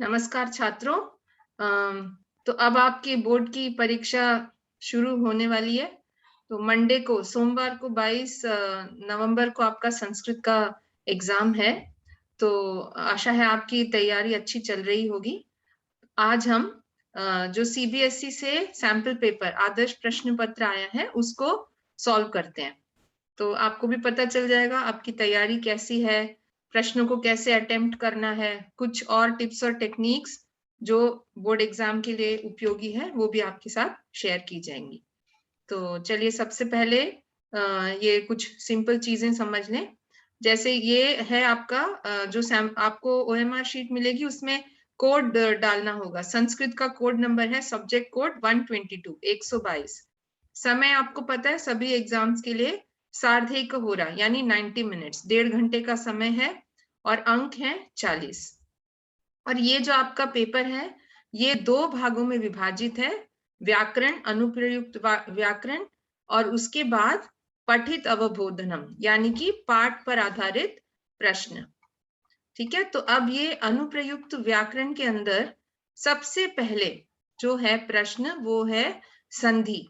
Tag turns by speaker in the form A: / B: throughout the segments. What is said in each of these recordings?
A: नमस्कार छात्रों। तो अब आपकी बोर्ड की परीक्षा शुरू होने वाली है। तो मंडे को, सोमवार को 22 नवंबर को आपका संस्कृत का एग्जाम है। तो आशा है आपकी तैयारी अच्छी चल रही होगी। आज हम जो सीबीएसई से सैंपल पेपर आदर्श प्रश्न पत्र आया है उसको सॉल्व करते हैं। तो आपको भी पता चल जाएगा आपकी तैयारी कैसी है, प्रश्नों को कैसे अटेम्प्ट करना है, कुछ और टिप्स और टेक्निक्स जो बोर्ड एग्जाम के लिए उपयोगी है वो भी आपके साथ शेयर की जाएंगी। तो चलिए सबसे पहले ये कुछ सिंपल चीजें समझ लें। जैसे ये है आपका जो आपको ओएमआर शीट मिलेगी उसमें कोड डालना होगा। संस्कृत का कोड नंबर है सब्जेक्ट कोड 122 122। समय आपको पता है सभी एग्जाम्स के लिए सार्धेक हो रहा यानी 90 मिनट्स, 1.5 घंटे का समय है और अंक है 40। और ये जो आपका पेपर है ये 2 भागों में विभाजित है, व्याकरण, अनुप्रयुक्त व्याकरण और उसके बाद पठित अवबोधनम यानी कि पाठ पर आधारित प्रश्न। ठीक है, तो अब ये अनुप्रयुक्त व्याकरण के अंदर सबसे पहले जो है प्रश्न वो है संधि।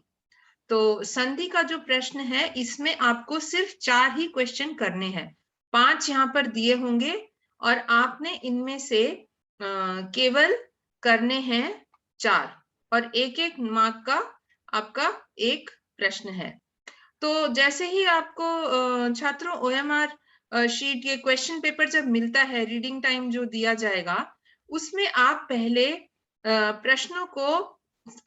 A: तो संधि का जो प्रश्न है इसमें आपको सिर्फ 4 ही क्वेश्चन करने हैं। 5 यहाँ पर दिए होंगे और आपने इनमें से केवल करने हैं 4 और एक एक मार्क का आपका एक प्रश्न है। तो जैसे ही आपको छात्रों ओएमआर शीट ये क्वेश्चन पेपर जब मिलता है, रीडिंग टाइम जो दिया जाएगा उसमें आप पहले प्रश्नों को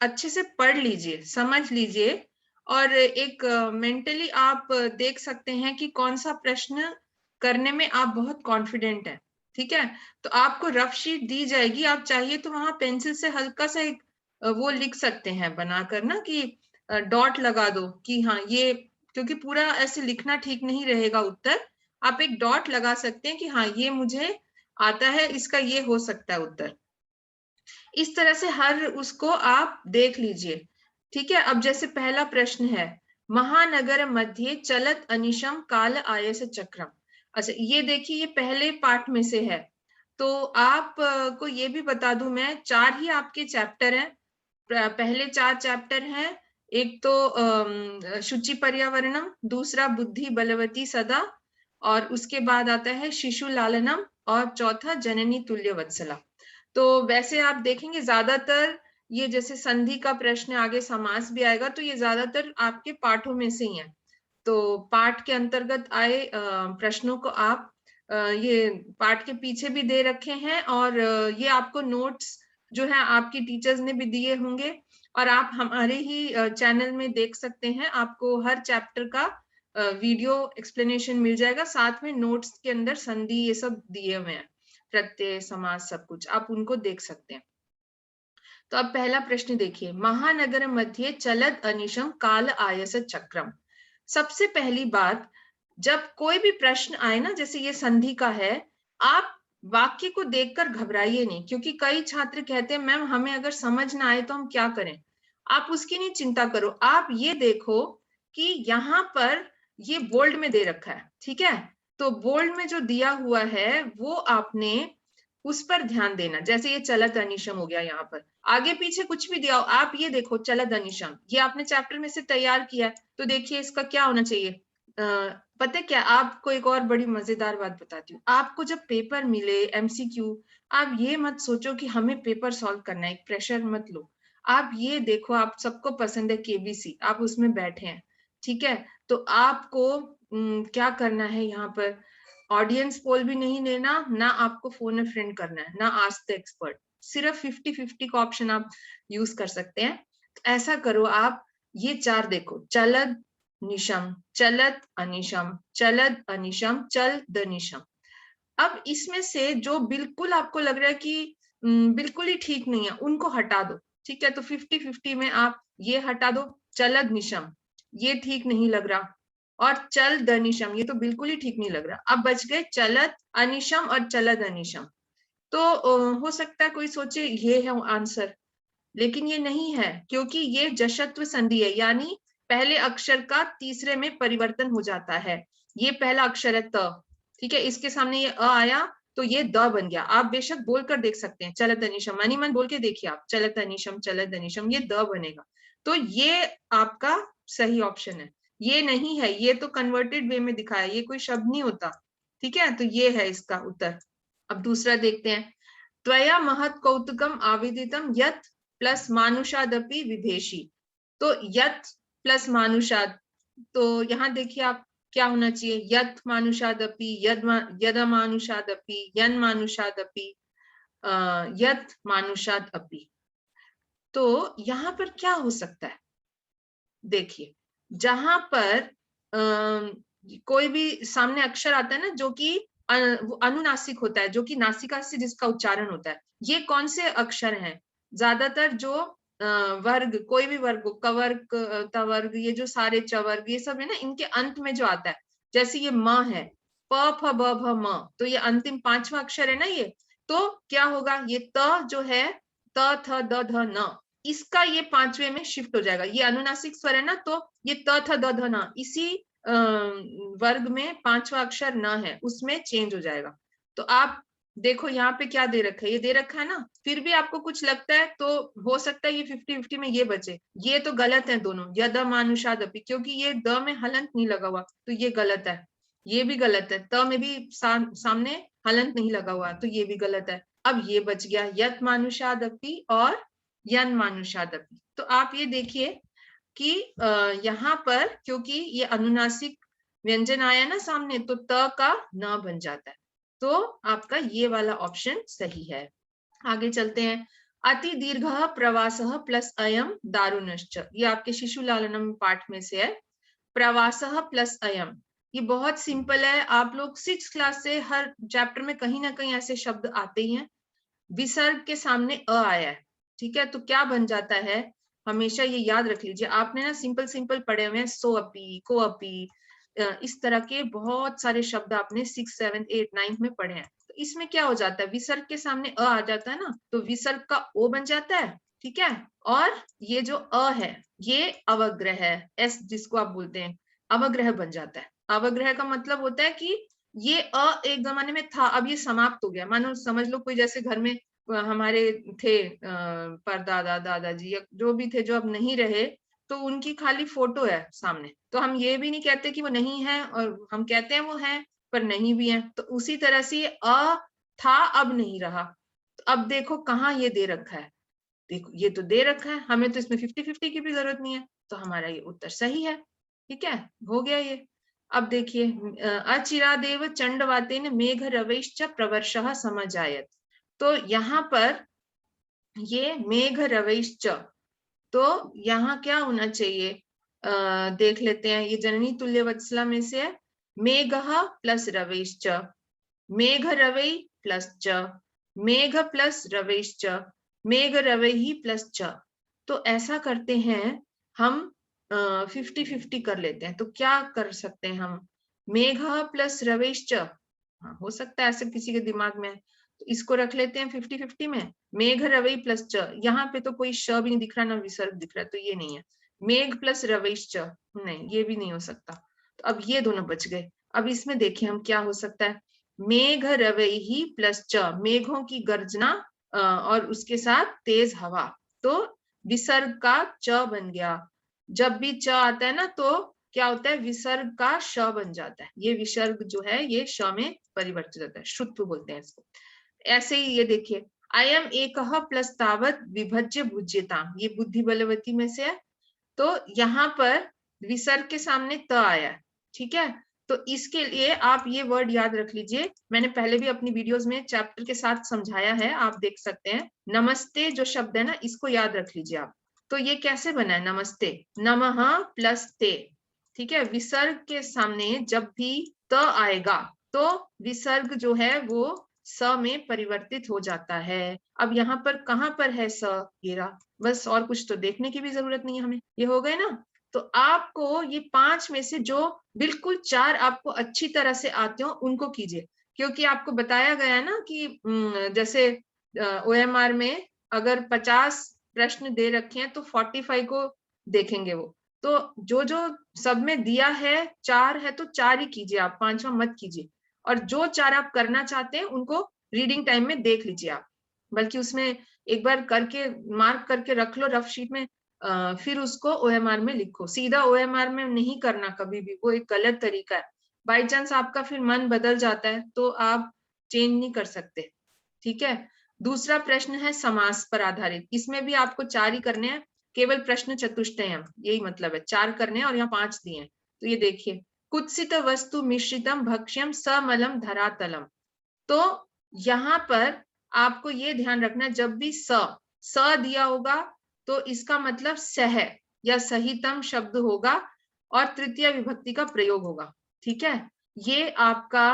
A: अच्छे से पढ़ लीजिए, समझ लीजिए और एक मेंटली आप देख सकते हैं कि कौन सा प्रश्न करने में आप बहुत कॉन्फिडेंट है। ठीक है, तो आपको रफ शीट दी जाएगी, आप चाहिए तो वहां पेंसिल से हल्का सा एक वो लिख सकते हैं बनाकर ना कि डॉट लगा दो कि हाँ ये, क्योंकि पूरा ऐसे लिखना ठीक नहीं रहेगा उत्तर, आप एक डॉट लगा सकते हैं कि हाँ ये मुझे आता है, इसका ये हो सकता है उत्तर। इस तरह से हर उसको आप देख लीजिए। ठीक है, अब जैसे पहला प्रश्न है, महानगर मध्य चलत अनिशम काल आयस चक्रम। अच्छा ये देखिए ये पहले पार्ट में से है। तो आप को ये भी बता दूं मैं, 4 ही आपके चैप्टर हैं। पहले 4 चैप्टर हैं, एक तो शुचि पर्यावरणम, दूसरा बुद्धि बलवती सदा और उसके बाद आता है शिशु लालनम और चौथा जननी तुल्य वत्सला। तो वैसे आप देखेंगे ज्यादातर ये जैसे संधि का प्रश्न आगे समास भी आएगा तो ये ज्यादातर आपके पाठों में से ही है। तो पाठ के अंतर्गत आए प्रश्नों को आप ये पाठ के पीछे भी दे रखे हैं और ये आपको नोट्स जो है आपकी टीचर्स ने भी दिए होंगे और आप हमारे ही चैनल में देख सकते हैं। आपको हर चैप्टर का वीडियो एक्सप्लेनेशन मिल जाएगा, साथ में नोट्स के अंदर संधि ये सब दिए हुए हैं, प्रत्यय समास सब कुछ आप उनको देख सकते हैं। तो अब पहला प्रश्न देखिए, महानगर मध्य चलत अनिशम काल आयस चक्रम। सबसे पहली बात, जब कोई भी प्रश्न आए ना, जैसे ये संधि का है, आप वाक्य को देखकर घबराइए नहीं, क्योंकि कई छात्र कहते हैं मैम हमें अगर समझ ना आए तो हम क्या करें। आप उसकी नहीं चिंता करो, आप ये देखो कि यहाँ पर ये बोल्ड में दे रखा है। ठीक है, तो बोल्ड में जो दिया हुआ है वो आपने उस पर ध्यान देना। जैसे ये चलत अनिशम हो गया, यहाँ पर आगे पीछे कुछ भी दिया हो आप ये देखो चलत अनिशम, ये आपने चैप्टर में से तैयार किया है तो देखिए इसका क्या होना चाहिए। पता है क्या, आपको एक और बड़ी मजेदार बात बताती हूँ। आपको जब पेपर मिले एमसीक्यू, आप ये मत सोचो कि हमें पेपर सॉल्व करना है, एक प्रेशर मत लो। आप ये देखो, आप सबको पसंद है केबीसी, आप उसमें बैठे हैं। ठीक है, तो आपको क्या करना है, यहाँ पर ऑडियंस पोल भी नहीं लेना, ना आपको फोन ए फ्रेंड करना है, ना आस्क द एक्सपर्ट। सिर्फ 50-50 का ऑप्शन आप यूज कर सकते हैं। तो ऐसा करो, आप ये 4 देखो, चलद निशम, चलत अनिशम, चलद अनिशम, चल द निशम। अब इसमें से जो बिल्कुल आपको लग रहा है कि बिल्कुल ही ठीक नहीं है उनको हटा दो। ठीक है, तो 50-50 में आप ये हटा दो, चलद निशम ये ठीक नहीं लग रहा और चल दनिशम ये तो बिल्कुल ही ठीक नहीं लग रहा। अब बच गए चलत अनिशम और चलद अनिशम। तो हो सकता है कोई सोचे ये है आंसर, लेकिन ये नहीं है, क्योंकि ये जशत्व संधि है, यानी पहले अक्षर का तीसरे में परिवर्तन हो जाता है। ये पहला अक्षर है त, ठीक है, इसके सामने ये अ आया तो ये द बन गया। आप बेशक बोलकर देख सकते हैं, चलत अनिशम, मनी मन बोल के देखिए आप, चलत अनिशम, ये द बनेगा। तो ये आपका सही ऑप्शन है। ये नहीं है, ये तो कन्वर्टेड वे में दिखाया, ये कोई शब्द नहीं होता, ठीक है। तो ये है इसका उत्तर। अब दूसरा देखते हैं, त्वया महत् कौतुकम आवेदितम यत् प्लस मानुषादपि विभेषी। तो यत् प्लस मानुषाद, तो यहाँ देखिए आप क्या होना चाहिए, यत् मानुषादपि, यदमानुषादपि, यन्मानुषादपि, यत् मानुषाद अपि। तो यहाँ पर क्या हो सकता है, देखिए जहां पर कोई भी सामने अक्षर आता है ना जो कि अनुनासिक होता है, जो कि नासिका से जिसका उच्चारण होता है, ये कौन से अक्षर हैं? ज्यादातर जो वर्ग, कोई भी वर्ग, कवर्ग, तवर्ग, ये जो सारे चवर्ग, ये सब है ना, इनके अंत में जो आता है, जैसे ये म है, प फ ब भ म, तो ये अंतिम पांचवा अक्षर है ना ये, तो क्या होगा, ये त जो है, त थ द ध न, इसका ये पांचवे में शिफ्ट हो जाएगा। ये अनुनासिक स्वर है ना, तो ये त थ द ध न इसी वर्ग में पांचवा अक्षर न है, उसमें चेंज हो जाएगा। तो आप देखो यहाँ पे क्या दे रखा है, ये दे रखा है ना, फिर भी आपको कुछ लगता है तो हो सकता है ये 50-50 में ये बचे। ये तो गलत है दोनों, यदमानुषादपि, क्योंकि ये द में हलंत नहीं लगा हुआ, तो ये गलत है। ये भी गलत है, त में भी सामने हलंत नहीं लगा हुआ, तो ये भी गलत है। अब ये बच गया यत मानुषादपि और यन मानुषादपि। तो आप ये देखिए कि यहाँ पर क्योंकि ये अनुनासिक व्यंजन आया ना सामने, तो त का न बन जाता है। तो आपका ये वाला ऑप्शन सही है। आगे चलते हैं, अति दीर्घ प्रवास प्लस अयम दारुणश्च, ये आपके शिशु लालनम पाठ में से है। प्रवास प्लस अयम, ये बहुत सिंपल है, आप लोग 6th क्लास से हर चैप्टर में कहीं ना कहीं ऐसे शब्द आते ही हैं। विसर्ग के सामने अ आया है, ठीक है, तो क्या बन जाता है, हमेशा ये याद रख लीजिए। आपने ना सिंपल सिंपल पढ़े हुए हैं, सो अपी, को अपी, इस तरह के बहुत सारे शब्द आपने 6th 7th 8th 9th में पढ़े हैं। तो इसमें क्या हो जाता है, विसर्ग के सामने अ आ जाता है ना, तो विसर्ग का ओ बन जाता है, ठीक है। और ये जो अ है, ये अवग्रह है, एस जिसको आप बोलते हैं, अवग्रह बन जाता है। अवग्रह का मतलब होता है कि ये अ एक जमाने में था, अब ये समाप्त हो गया। मानो समझ लो कोई जैसे घर में हमारे थे परदादा दादाजी या जो भी थे, जो अब नहीं रहे, तो उनकी खाली फोटो है सामने, तो हम ये भी नहीं कहते कि वो नहीं है, और हम कहते हैं वो है पर नहीं भी है। तो उसी तरह से अ था, अब नहीं रहा। तो अब देखो कहाँ ये दे रखा है, देखो ये तो दे रखा है, हमें तो इसमें 50-50 की भी जरूरत नहीं है, तो हमारा ये उत्तर सही है, ठीक है, हो गया ये। अब देखिए, अचिरादेव चंडवातेन मेघ रवैश्च प्रवर्षः समजायत, तो यहाँ पर ये मेघ रवैश्च, तो यहाँ क्या होना चाहिए, देख लेते हैं, ये जननी तुल्य वत्सला में से है, मेघ प्लस रवैश्च, मेघ रवै प्लस च, मेघ प्लस रवैश्च, मेघ रवैहि प्लस च। तो ऐसा करते हैं हम, 50-50 कर लेते हैं। तो क्या कर सकते हैं हम, मेघ प्लस रवैश्च, हाँ हो सकता है ऐसे किसी के दिमाग में, तो इसको रख लेते हैं 50-50 में, मेघ रवै प्लस च, यहाँ पे तो कोई श भी नहीं दिख रहा ना विसर्ग दिख रहा है, तो ये नहीं है। मेघ प्लस रवैश्च, नहीं ये भी नहीं हो सकता, तो अब ये दोनों बच गए। अब इसमें देखिए हम क्या हो सकता है, मेघ रवैहि प्लस च, मेघों की गर्जना और उसके साथ तेज हवा, तो विसर्ग का च बन गया। जब भी च आता है ना, तो क्या होता है, विसर्ग का श बन जाता है, ये विसर्ग जो है ये श में परिवर्तित होता है, श्रुत्व बोलते हैं इसको। ऐसे ही ये देखिए, अयम एकः प्लस तावत विभज्य भुज्यताम, ये बुद्धि बलवती में से है। तो यहाँ पर विसर्ग के सामने त आया है, ठीक है। तो इसके लिए आप ये वर्ड याद रख लीजिए, मैंने पहले भी अपनी वीडियोस में चैप्टर के साथ समझाया है, आप देख सकते हैं। नमस्ते जो शब्द है ना, इसको याद रख लीजिए आप। तो ये कैसे बना है, नमस्ते, नमः प्लस ते, ठीक है। विसर्ग के सामने जब भी त आएगा, तो विसर्ग जो है वो स में परिवर्तित हो जाता है। अब यहाँ पर कहाँ पर है स, ये रहा, बस और कुछ तो देखने की भी जरूरत नहीं है हमें, ये हो गए ना। तो आपको ये 5 में से जो बिल्कुल 4 आपको अच्छी तरह से आते हो उनको कीजिए, क्योंकि आपको बताया गया है ना कि जैसे OMR में अगर 50 प्रश्न दे रखे हैं तो 45 को देखेंगे वो, तो जो जो सब में दिया है 4 है तो 4 ही कीजिए आप, 5वां मत कीजिए। और जो 4 आप करना चाहते हैं उनको रीडिंग टाइम में देख लीजिए आप, बल्कि उसमें एक बार करके मार्क करके रख लो रफ शीट में, फिर उसको OMR में लिखो। सीधा OMR में नहीं करना कभी भी, वो एक गलत तरीका है। बाई चांस आपका फिर मन बदल जाता है तो आप चेंज नहीं कर सकते, ठीक है। दूसरा प्रश्न है समास पर आधारित, इसमें भी आपको 4 ही करने हैं, केवल प्रश्न चतुष्टयम, यही मतलब है 4 करने हैं और यहाँ 5 दिए हैं। तो ये देखिए, कुत्सित वस्तु मिश्रितम भक्ष्यम समलम धरातलम। तो यहाँ पर आपको ये ध्यान रखना है, जब भी स दिया होगा तो इसका मतलब सह या सहितम शब्द होगा और तृतीय विभक्ति का प्रयोग होगा, ठीक है। ये आपका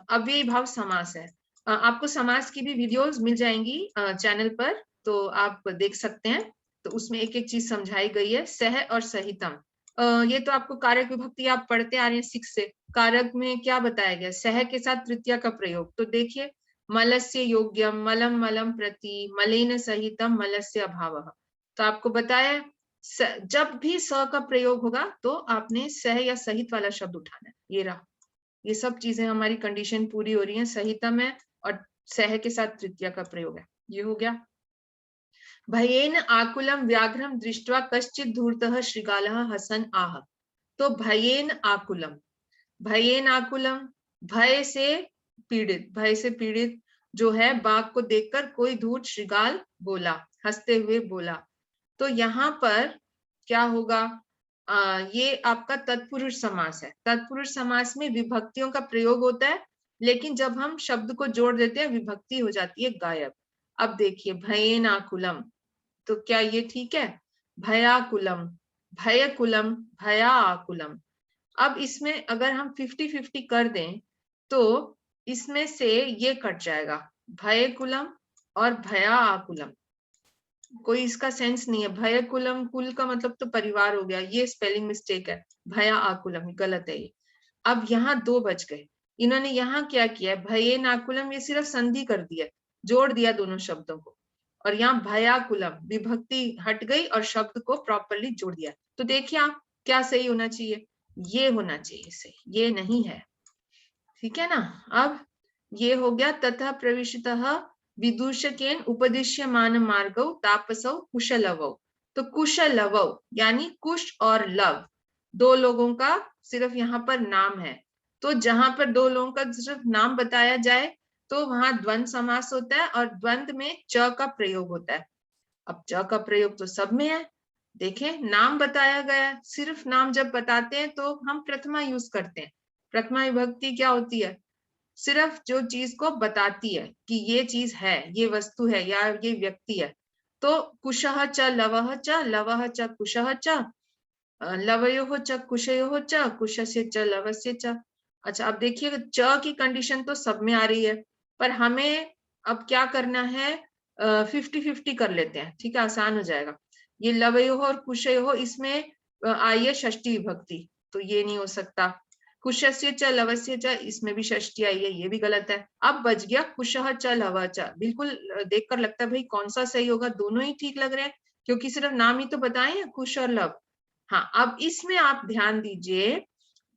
A: अव्ययी भाव समास है। आपको समास की भी वीडियोस मिल जाएंगी चैनल पर, तो आप देख सकते हैं। तो उसमें एक एक चीज समझाई गई है, सह और सहितम। ये तो आपको कारक विभक्ति आप पढ़ते आ रहे हैं 6 से। कारक में क्या बताया गया, सह के साथ तृतीया का प्रयोग। तो देखिए, मलस्य योग्यम, मलम मलम प्रति, मलेन सहितम, मलस्य अभावः। तो आपको बताया जब भी स का प्रयोग होगा तो आपने सह या सहित वाला शब्द उठाना है। ये रहा, ये सब चीजें हमारी कंडीशन पूरी हो रही है, सहितम है और सह के साथ तृतीया का प्रयोग है, ये हो गया। भयेन आकुलम व्याघ्रम दृष्ट्वा कश्चित् धूर्तः श्रृगालः हसन आह। तो भयेन आकुलम, भयेन आकुलम, भय से पीड़ित, भय से पीड़ित जो है बाघ को देखकर कोई धूर्त श्रृगाल बोला, हंसते हुए बोला। तो यहाँ पर क्या होगा, ये आपका तत्पुरुष समास है। तत्पुरुष समास में विभक्तियों का प्रयोग होता है, लेकिन जब हम शब्द को जोड़ देते हैं विभक्ति हो जाती है गायब। अब देखिए, भयेन आकुलम, तो क्या ये ठीक है, भयाकुलम, भयकुलम, भया आकुलम। अब इसमें अगर हम 50-50 कर दें तो इसमें से ये कट जाएगा, भयकुलम और भया आकुलम। कोई इसका सेंस नहीं है। भयकुलम, कुल का मतलब तो परिवार हो गया, ये स्पेलिंग मिस्टेक है, भया आकुलम गलत है ये। अब यहाँ 2 बच गए। इन्होंने यहाँ क्या किया, भये नाकुलम, ये सिर्फ संधि कर दिया, जोड़ दिया दोनों शब्दों को। और यहाँ भयाकुलम, विभक्ति हट गई और शब्द को प्रॉपरली जोड़ दिया। तो देखिए आप क्या सही होना चाहिए, ये होना चाहिए सही, ये नहीं है, ठीक है ना। अब ये हो गया, तथा प्रविशतः विदूषकेन उपदिश्यमान मार्गौ तापसौ कुशलवौ। तो कुशलवौ यानी कुश और लव, 2 लोगों का सिर्फ यहाँ पर नाम है। तो जहां पर 2 लोगों का सिर्फ नाम बताया जाए तो वहां द्वंद समास होता है और द्वंद में च का प्रयोग होता है। अब च का प्रयोग तो सब में है, देखें नाम बताया गया, सिर्फ नाम जब बताते हैं तो हम प्रथमा यूज करते हैं। प्रथमा विभक्ति क्या होती है, सिर्फ जो चीज को बताती है कि ये चीज है, ये वस्तु है या ये व्यक्ति है। तो कुशः च लवः च, लवः च कुशः च, लवयोः च कुशयोः च, कुशस्य च लवस्य च। अच्छा, अब देखिए च की कंडीशन तो सब में आ रही है, पर हमें अब क्या करना है, 50-50 कर लेते हैं, ठीक है, आसान हो जाएगा। ये लवयोः और कुशयोः, इसमें आई है षष्ठी विभक्ति, तो ये नहीं हो सकता। कुशस्य च लवस्य च, इसमें भी षष्ठी आई है, ये भी गलत है। अब बच गया कुशः च लवः च। बिल्कुल देखकर लगता है भाई कौन सा सही होगा, दोनों ही ठीक लग रहे हैं क्योंकि सिर्फ नाम ही तो बताए हैं, कुश और लव। हाँ, अब इसमें आप ध्यान दीजिए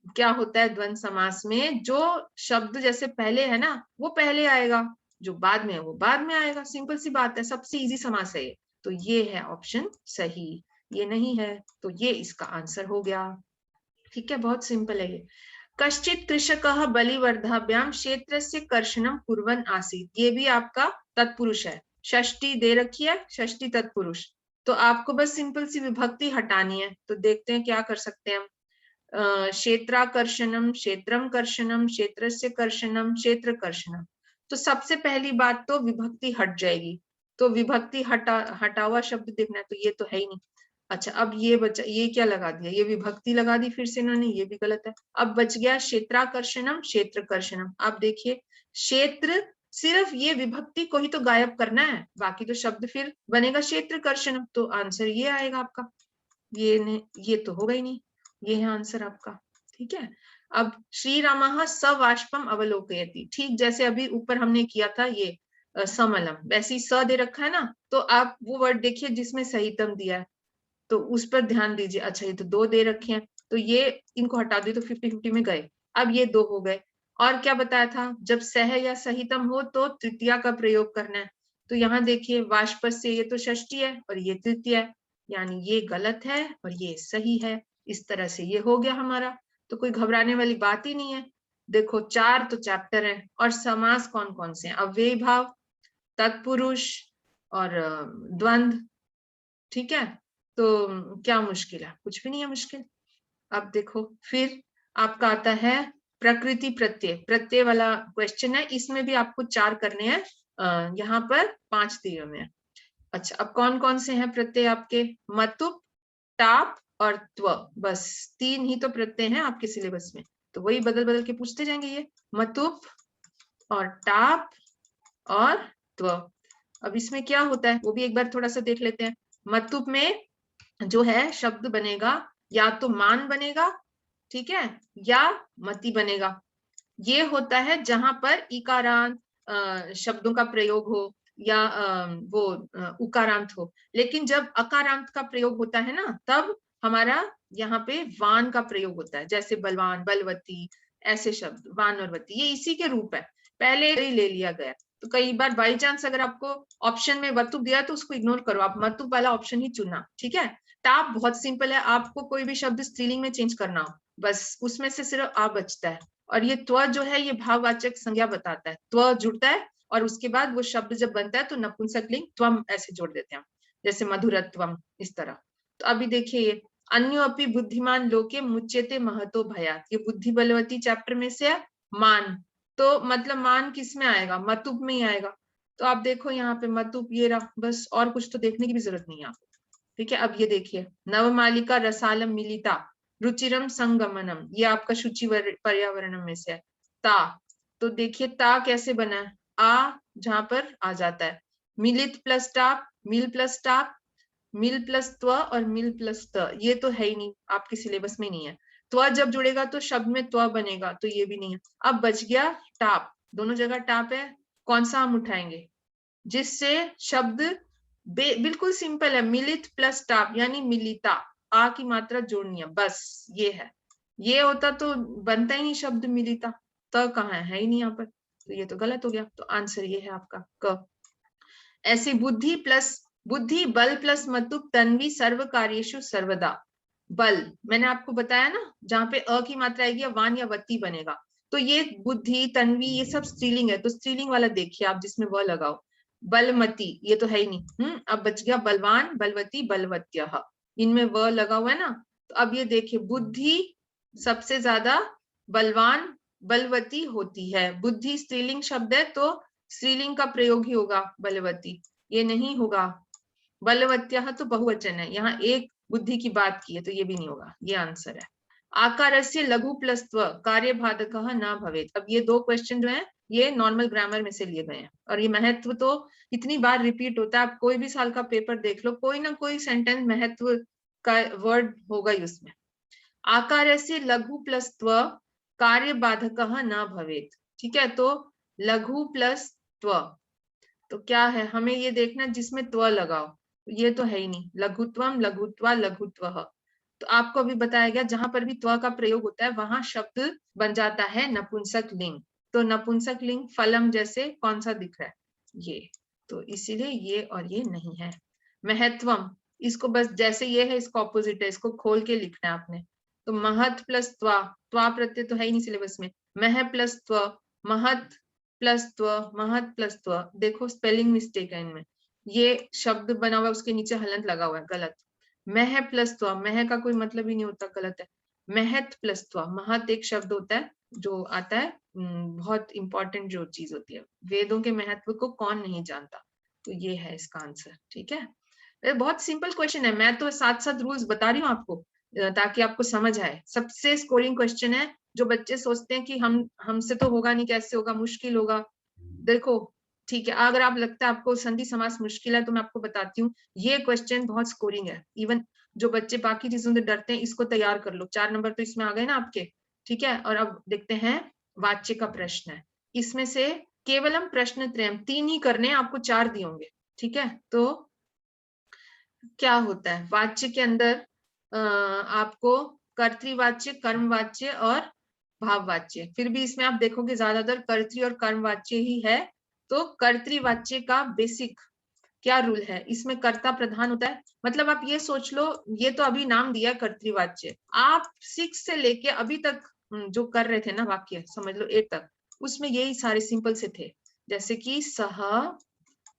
A: क्या होता है द्वंद समास में, जो शब्द जैसे पहले है ना वो पहले आएगा, जो बाद में है वो बाद में आएगा। सिंपल सी बात है, सबसे इजी समास है ये। तो ये है ऑप्शन सही, ये नहीं है तो ये इसका आंसर हो गया, ठीक है, बहुत सिंपल है ये। कश्चित कृषकः बलिवर्धाभ्याम क्षेत्रस्य कर्षणम कुर्वन् आसीत्, ये भी आपका तत्पुरुष है, षष्ठी दे रखी है, षष्ठी तत्पुरुष। तो आपको बस सिंपल सी विभक्ति हटानी है। तो देखते हैं क्या कर सकते हैं हम। क्षेत्राकर्षणम, क्षेत्रम कर्षणम, क्षेत्रस्य कर्षणम, क्षेत्र कर्षणम। तो सबसे पहली बात तो विभक्ति हट जाएगी, तो विभक्ति हटा हुआ शब्द देखना है, तो ये तो है ही नहीं। अच्छा, अब ये बचा, ये क्या लगा दिया, ये विभक्ति लगा दी फिर से इन्होंने, ये भी गलत है। अब बच गया क्षेत्राकर्षणम, क्षेत्र कर्षणम। आप देखिए, क्षेत्र सिर्फ ये विभक्ति को ही तो गायब करना है, बाकी तो शब्द फिर बनेगा क्षेत्र कर्षणम, तो आंसर ये आएगा आपका। ये तो होगा ही नहीं, ये है आंसर आपका, ठीक है। अब श्री रामः सवाष्पम अवलोकयति, ठीक जैसे अभी ऊपर हमने किया था ये समलम, वैसे ही स दे रखा है ना, तो आप वो वर्ड देखिए जिसमें सहितम दिया है, तो उस पर ध्यान दीजिए। अच्छा, ये तो 2 दे रखे हैं, तो ये इनको हटा दिए तो 50-50 में गए। अब ये 2 हो गए, और क्या बताया था, जब सह या सहितम हो तो तृतीया का प्रयोग करना है। तो यहाँ देखिए वाष्पस्य, ये तो षष्ठी है और ये तृतीया है, यानी ये गलत है और ये सही है। इस तरह से ये हो गया हमारा, तो कोई घबराने वाली बात ही नहीं है। देखो 4 तो चैप्टर है, और समास कौन कौन से हैं, अव्ययी भाव, तत्पुरुष और द्वंद्व। ठीक है, तो क्या मुश्किल है, कुछ भी नहीं है मुश्किल। अब देखो फिर आपका आता है प्रकृति प्रत्यय, प्रत्यय वाला क्वेश्चन है, इसमें भी आपको 4 करने हैं, यहाँ पर 5 दिए हुए हैं। अच्छा, अब कौन कौन से हैं प्रत्यय आपके, मतुप, टाप और त्व, बस 3 ही तो प्रत्यय हैं आपके सिलेबस में, तो वही बदल बदल के पूछते जाएंगे ये, मतुप और टाप और त्व। अब इसमें क्या होता है वो भी एक बार थोड़ा सा देख लेते हैं। मतुप में जो है शब्द बनेगा, या तो मान बनेगा, ठीक है, या मति बनेगा। ये होता है जहां पर इकारांत शब्दों का प्रयोग हो, या वो उकारांत हो। लेकिन जब अकारांत का प्रयोग होता है ना, तब हमारा यहाँ पे वान का प्रयोग होता है, जैसे बलवान, बलवती, ऐसे शब्द, वान और वती, ये इसी के रूप है, पहले ही ले लिया गया। तो कई बार बाई चांस अगर आपको ऑप्शन में वतुप दिया तो उसको इग्नोर करो, आप मतुप वाला ऑप्शन ही चुनना, ठीक है। टाप बहुत सिंपल है, आपको कोई भी शब्द स्त्रीलिंग में चेंज करना हो, बस उसमें से सिर्फ आ बचता है। और ये त्व जो है ये भाववाचक संज्ञा बताता है, त्व जुड़ता है और उसके बाद वो शब्द जब बनता है तो नपुंसक लिंग त्वम ऐसे जोड़ देते हैं, जैसे मधुरत्वम, इस तरह। तो अभी देखिए ये अन्यो अपि बुद्धिमान लोके मुच्यते महतो भयात, ये बुद्धि बलवती चैप्टर में से है, मान। तो मतलब मान किस में आएगा, मतुप में ही आएगा। तो आप देखो यहाँ पे मतुप ये रहा, बस और कुछ तो देखने की भी जरूरत नहीं है आपको, ठीक है। अब ये देखिए नवमालिका रसालम मिलिता रुचिरम संगमनम, ये आपका शुचि पर्यावरणम में से है। ता, तो देखिए ता कैसे बना है, आ जहां पर आ जाता है, मिलित प्लस टाप, मिल प्लस टाप, मिल प्लस त्व और मिल प्लस त, ये तो है ही नहीं, आपके सिलेबस में नहीं है। त्व जब जुड़ेगा तो शब्द में त्व बनेगा, तो ये भी नहीं है। अब बच गया टाप, दोनों जगह टाप है, कौन सा हम उठाएंगे, जिससे शब्द बिल्कुल सिंपल है, मिलित प्लस टाप यानी मिलिता, आ की मात्रा जोड़नी है, बस ये है। ये होता तो बनता ही नहीं शब्द मिलिता, त कहाँ है ही नहीं यहाँ पर, तो ये तो गलत हो गया। तो आंसर ये है आपका क। ऐसे बुद्धि बल प्लस मतुप तन्वी सर्व कार्येषु सर्वदा, बल मैंने आपको बताया ना, जहां पे अ की मात्रा आएगी या वान या वती बनेगा, तो ये बुद्धि तन्वी ये सब स्त्रीलिंग है, तो स्त्रीलिंग वाला देखिए आप जिसमें व लगाओ। बलमती ये तो है ही नहीं, अब बच गया बलवान, बलवती, बलवत्यः, इनमें व लगा हुआ है ना। तो अब ये देखिए बुद्धि सबसे ज्यादा बलवान बलवती होती है, बुद्धि स्त्रीलिंग शब्द है तो स्त्रीलिंग का प्रयोग ही होगा बलवती, ये नहीं होगा। बलवत्यः तो बहुवचन है, यहाँ एक बुद्धि की बात की है तो ये भी नहीं होगा, ये आंसर है। आकारस्य लघु प्लस्त्व कार्यबाधकः न भवेत्, अब ये 2 क्वेश्चन जो है ये नॉर्मल ग्रामर में से लिए गए हैं, और ये महत्व तो इतनी बार रिपीट होता है, आप कोई भी साल का पेपर देख लो, कोई ना कोई सेंटेंस महत्व का वर्ड होगा ही उसमें। आकारस्य लघु प्लस्त्व कार्यबाधकः न भवेत्, ठीक है, तो लघु प्लस त्व, तो क्या है हमें ये देखना जिसमें त्व लगाओ, ये तो है ही नहीं, लघुत्वम, लघुत्वा, लघुत्वः। तो आपको अभी बताया गया जहां पर भी त्व का प्रयोग होता है वहां शब्द बन जाता है नपुंसक लिंग, तो नपुंसक लिंग फलम जैसे कौन सा दिख रहा है ये, तो इसीलिए ये और ये नहीं है। महत्वम, इसको बस जैसे ये है इसका ऑपोजिट है, इसको खोल के लिखना है आपने। तो महत प्लस त्वा प्रत्यय तो है ही नहीं सिलेबस में, मह प्लस त्व, महत प्लस त्व, महत प्लस त्व, देखो स्पेलिंग मिस्टेक है इनमें, ये शब्द बना हुआ है उसके नीचे हलंत लगा हुआ है, गलत। मह प्लस त्व, मह का कोई मतलब ही नहीं होता, गलत है। महत प्लस त्व, महत एक शब्द होता है जो आता है, बहुत इंपॉर्टेंट जो चीज होती है, वेदों के महत्व को कौन नहीं जानता, तो ये है इसका आंसर, ठीक है। बहुत सिंपल क्वेश्चन है, मैं तो साथ साथ रूल्स बता रही हूँ आपको ताकि आपको समझ आए। सबसे स्कोरिंग क्वेश्चन है, जो बच्चे सोचते हैं कि हमसे तो होगा नहीं, कैसे होगा, मुश्किल होगा, देखो ठीक है, अगर आप लगता है आपको संधि समास मुश्किल है तो मैं आपको बताती हूँ, ये क्वेश्चन बहुत स्कोरिंग है। इवन जो बच्चे बाकी चीजों से डरते हैं इसको तैयार कर लो, 4 नंबर तो इसमें आ गए ना आपके, ठीक है। और अब देखते हैं वाच्य का प्रश्न है, इसमें से केवलम प्रश्न त्रयम 3 ही करने, आपको 4 दिए होंगे, ठीक है। तो क्या होता है वाच्य के अंदर, आपको कर्तृवाच्य, कर्मवाच्य और भाववाच्य। फिर भी इसमें आप देखोगे ज्यादातर कर्तरी और कर्मवाच्य ही है। तो कर्तृवाच्य का बेसिक क्या रूल है, इसमें कर्ता प्रधान होता है। मतलब आप ये सोच लो, ये तो अभी नाम दिया कर्तृवाच्य, आप 6 से लेके अभी तक जो कर रहे थे ना वाक्य, समझ लो 8 तक, उसमें यही सारे सिंपल से थे। जैसे कि सह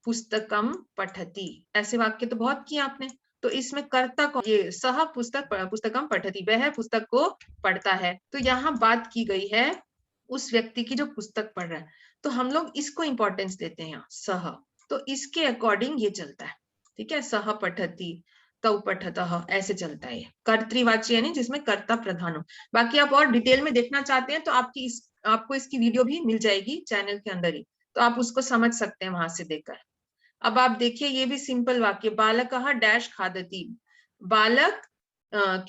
A: पुस्तकम पठति, ऐसे वाक्य तो बहुत किए आपने। तो इसमें कर्ता कौन, ये सह पुस्तकम पठति, वह पुस्तक को पढ़ता है। तो यहाँ बात की गई है उस व्यक्ति की जो पुस्तक पढ़ रहा है, तो हम लोग इसको इंपॉर्टेंस देते हैं यहाँ सह। तो इसके अकॉर्डिंग ये चलता है, ठीक है। सह पठति, तौ पठतः, ऐसे चलता है। कर्तृवाच्य यानी जिसमें कर्ता प्रधान हो। बाकी आप और डिटेल में देखना चाहते हैं तो आपको इसकी वीडियो भी मिल जाएगी चैनल के अंदर ही, तो आप उसको समझ सकते हैं वहां से देखकर। अब आप देखिए ये भी सिंपल वाक्य, बालकः डैश खादति, बालक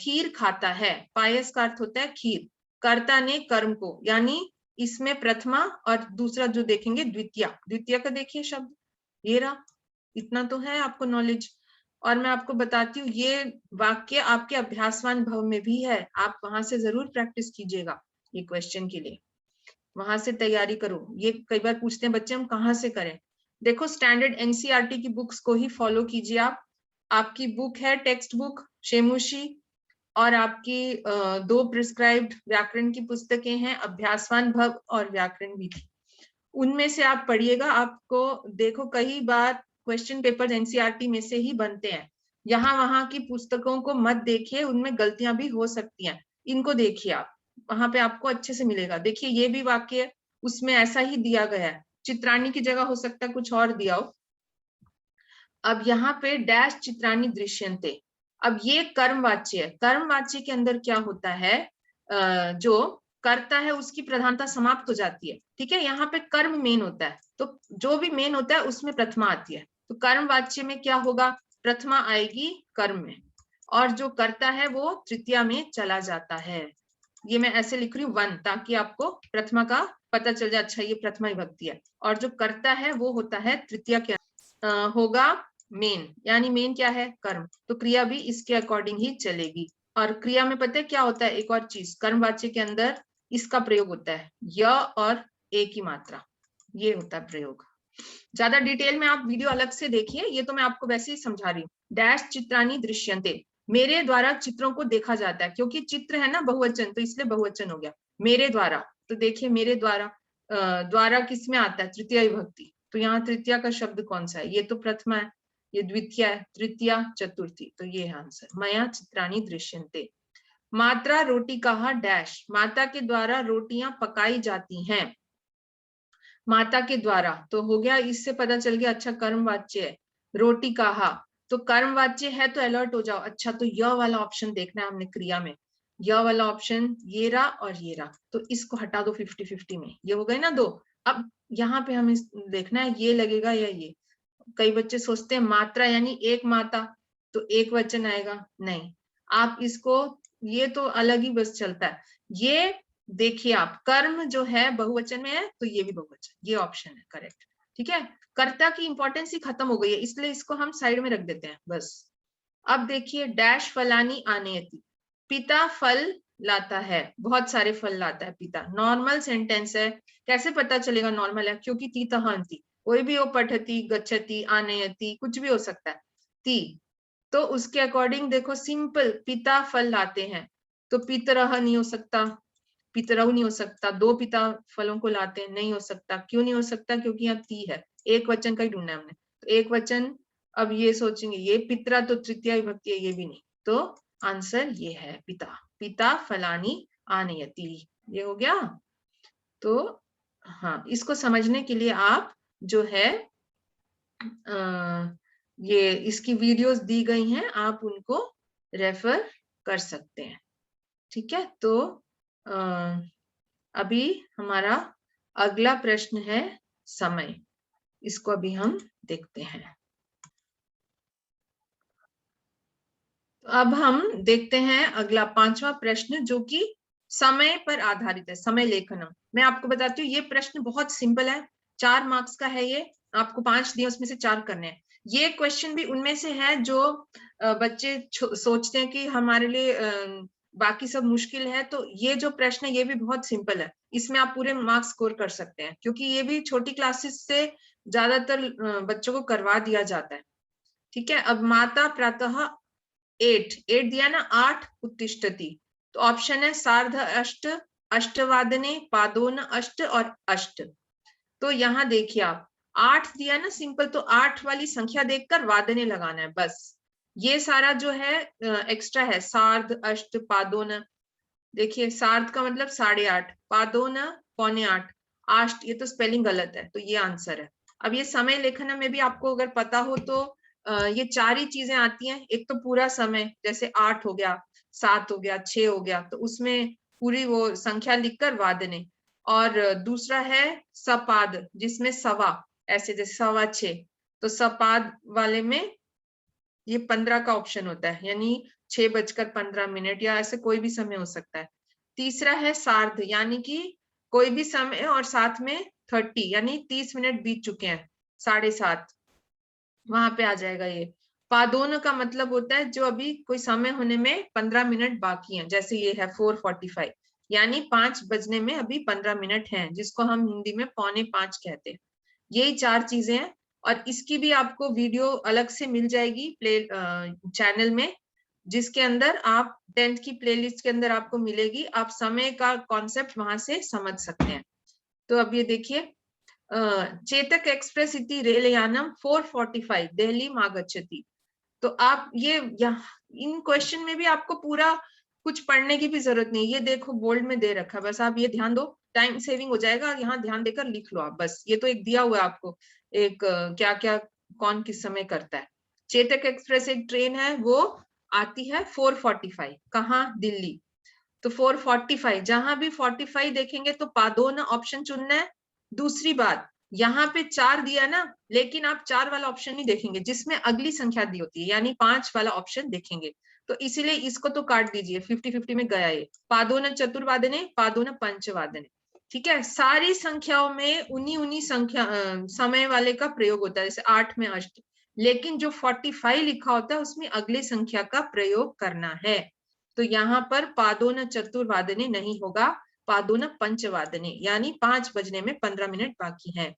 A: खीर खाता है। पायस का अर्थ होता है खीर। कर्ता ने कर्म को, यानी इसमें प्रथमा और दूसरा जो देखेंगे द्वितीय, द्वितीय का देखिए शब्द ये रहा। इतना तो है आपको नॉलेज। और मैं आपको बताती हूँ ये वाक्य आपके अभ्यासवान भव में भी है, आप वहां से जरूर प्रैक्टिस कीजिएगा ये क्वेश्चन के लिए, वहां से तैयारी करो। ये कई बार पूछते हैं बच्चे हम कहाँ से करें। देखो स्टैंडर्ड एनसीईआरटी की बुक्स को ही फॉलो कीजिए आप। आपकी बुक है टेक्स्ट बुक शेमुशी, और आपकी 2 प्रिस्क्राइब्ड व्याकरण की पुस्तकें हैं, अभ्यासवान भव और व्याकरण विधि। उनमें से आप पढ़िएगा। आपको देखो कई बार क्वेश्चन पेपर एनसीईआरटी में से ही बनते हैं, यहाँ वहां की पुस्तकों को मत देखिए, उनमें गलतियां भी हो सकती हैं। इनको देखिए आप, वहां पे आपको अच्छे से मिलेगा। देखिए ये भी वाक्य उसमें ऐसा ही दिया गया है, चित्राणी की जगह हो सकता है कुछ और दिया हो। अब यहाँ पे डैश चित्राणी दृश्यन्ते, अब ये कर्मवाच्य है। कर्मवाच्य के अंदर क्या होता है, जो कर्ता है उसकी प्रधानता समाप्त हो जाती है, ठीक है। यहाँ पे कर्म मेन होता है, तो जो भी मेन होता है उसमें प्रथमा आती है। तो कर्मवाच्य में क्या होगा, प्रथमा आएगी कर्म में, और जो कर्ता है वो तृतीया में चला जाता है। ये मैं ऐसे लिख रही हूँ 1, ताकि आपको प्रथमा का पता चल जाए, अच्छा ये प्रथमा विभक्ति है। और जो कर्ता है वो होता है तृतीया के होगा मेन, यानी मेन क्या है कर्म, तो क्रिया भी इसके अकॉर्डिंग ही चलेगी। और क्रिया में पता है क्या होता है, एक और चीज, कर्मवाच्य के अंदर इसका प्रयोग होता है य और ए की मात्रा, ये होता है प्रयोग। ज्यादा डिटेल में आप वीडियो अलग से देखिए, ये तो मैं आपको वैसे ही समझा रही हूँ। डैश चित्राणी दृश्यन्ते, मेरे द्वारा चित्रों को देखा जाता है, क्योंकि चित्र है ना बहुवचन, तो इसलिए बहुवचन हो गया मेरे द्वारा। तो देखिए मेरे द्वारा, द्वारा किस में आता है, तृतीय विभक्ति, तो यहाँ तृतीया का शब्द कौन सा है, ये तो प्रथमा है, ये द्वितीय है, तृतीया चतुर्थी, तो ये है आंसर। मया चित्राणी दृश्यन्ते। मात्रा रोटी कहा डैश, माता के द्वारा रोटियां पकाई जाती हैं। माता के द्वारा तो हो गया, इससे पता चल गया अच्छा कर्मवाच्य है। रोटी कहा तो कर्मवाच्य है, तो अलर्ट हो जाओ। अच्छा तो यह वाला ऑप्शन देखना है हमने क्रिया में, यह वाला ऑप्शन ये रहा और ये रहा, तो इसको हटा दो 50-50 में, ये हो गए ना 2। अब यहाँ पे हमें देखना है ये लगेगा या ये। कई बच्चे सोचते हैं मात्रा यानी एक माता, तो एक वचन आएगा, नहीं। आप इसको, ये तो अलग ही बस चलता है। ये देखिए आप, कर्म जो है बहुवचन में है, तो ये भी बहुवचन, ये ऑप्शन है करेक्ट, ठीक है। कर्ता की इंपॉर्टेंस ही खत्म हो गई है, इसलिए इसको हम साइड में रख देते हैं बस। अब देखिए डैश फलानी आनयति, पिता फल लाता है, बहुत सारे फल लाता है पिता। नॉर्मल सेंटेंस है, कैसे पता चलेगा नॉर्मल है, क्योंकि तीतः अन्ति, कोई भी हो, पठति गच्छति आनयति कुछ भी हो सकता है, ती, तो उसके अकॉर्डिंग देखो सिंपल, पिता फल लाते हैं, तो पितरह नहीं हो सकता, पितरऊ नहीं हो सकता, 2 पिता फलों को लाते हैं, नहीं हो सकता। क्यों नहीं हो सकता, क्योंकि यहाँ ती है, एक वचन का ही ढूंढना है हमने, तो एक वचन। अब ये सोचेंगे ये पितरा तो तृतीय विभक्ति है, ये भी नहीं, तो आंसर ये है पिता, पिता फलानी आनयति, ये हो गया। तो हाँ, इसको समझने के लिए आप जो है ये इसकी वीडियोस दी गई हैं, आप उनको रेफर कर सकते हैं, ठीक है। तो अभी हमारा अगला प्रश्न है समय, इसको अभी हम देखते हैं। तो अब हम देखते हैं अगला 5वां प्रश्न, जो कि समय पर आधारित है, समय लेखनम। मैं आपको बताती हूँ ये प्रश्न बहुत सिंपल है, 4 मार्क्स का है ये, आपको 5 दिए उसमें से 4 करने हैं। ये क्वेश्चन भी उनमें से है जो बच्चे सोचते हैं कि हमारे लिए बाकी सब मुश्किल है। तो ये जो प्रश्न है ये भी बहुत सिंपल है, इसमें आप पूरे मार्क्स स्कोर कर सकते हैं, क्योंकि ये भी छोटी क्लासेस से ज्यादातर बच्चों को करवा दिया जाता है। ठीक है, अब माता प्रातः 8 दिया ना, 8 उत्तिष्ठति, तो ऑप्शन है सार्ध अष्ट, अष्टवादने, पादोन अष्ट और अष्ट। तो यहाँ देखिए आप 8 दिया ना सिंपल, तो 8 वाली संख्या देखकर वादने लगाना है बस। ये सारा जो है एक्स्ट्रा है, सार्ध अष्ट पादोन, देखिए सार्ध का मतलब 8.5, पादोन 7.25, आष्ट ये तो स्पेलिंग गलत है, तो ये आंसर है। अब ये समय लेखन में भी आपको अगर पता हो तो ये 4 ही चीजें आती हैं। एक तो पूरा समय, जैसे 8 हो गया, 7 हो गया, 6 हो गया, तो उसमें पूरी वो संख्या लिखकर वादने। और दूसरा है सपाद, जिसमें सवा, ऐसे जैसे 6.15, तो सपाद वाले में ये 15 का ऑप्शन होता है, यानी 6:15 या ऐसे कोई भी समय हो सकता है। तीसरा है सार्ध, यानी कि कोई भी समय और साथ में 30, यानी 30 मिनट बीत चुके हैं, 7:30, वहां पे आ जाएगा ये। पादोन का मतलब होता है जो अभी कोई समय होने में 15 मिनट बाकी हैं, जैसे ये है 4:45, यानी 5 बजने में अभी 15 मिनट हैं, जिसको हम हिंदी में 4:45 कहते हैं। यही 4 चीजें हैं, और इसकी भी आपको वीडियो अलग से मिल जाएगी प्ले चैनल में, जिसके अंदर आप 10th की प्लेलिस्ट के अंदर आपको मिलेगी, आप समय का कॉन्सेप्ट वहां से समझ सकते हैं। तो अब ये देखिए, चेतक एक्सप्रेस इति रेलयानम 4:45 दिल्ली आगच्छति। तो आप ये इन क्वेश्चन में भी आपको पूरा कुछ पढ़ने की भी जरूरत नहीं, ये देखो बोल्ड में दे रखा है, बस आप ये ध्यान दो, टाइम सेविंग हो जाएगा, और यहाँ ध्यान देकर लिख लो आप बस। ये तो एक दिया हुआ है आपको, एक क्या क्या कौन किस समय करता है। चेतक एक्सप्रेस एक ट्रेन है, वो आती है 4:45, कहाँ, दिल्ली। तो 4:45, जहां भी 45 देखेंगे तो पादोन ऑप्शन चुनना है। दूसरी बात, यहाँ पे 4 दिया ना, लेकिन आप 4 वाला ऑप्शन नहीं देखेंगे, जिसमें अगली संख्या दी होती है, यानी 5 वाला ऑप्शन देखेंगे। तो इसीलिए इसको तो काट दीजिए, 50-50 में गया ये। पादोन चतुर्वादने, पादोन पंचवादने। ठीक है, सारी संख्याओं में उन्हीं संख्या समय वाले का प्रयोग होता है, जैसे 8 में अष्ट, लेकिन जो 45 लिखा होता है उसमें अगली संख्या का प्रयोग करना है। तो यहाँ पर पादोन चतुर्वादने नहीं होगा, पादोन पंचवादने, यानी 5 बजने में 15 मिनट बाकी हैं।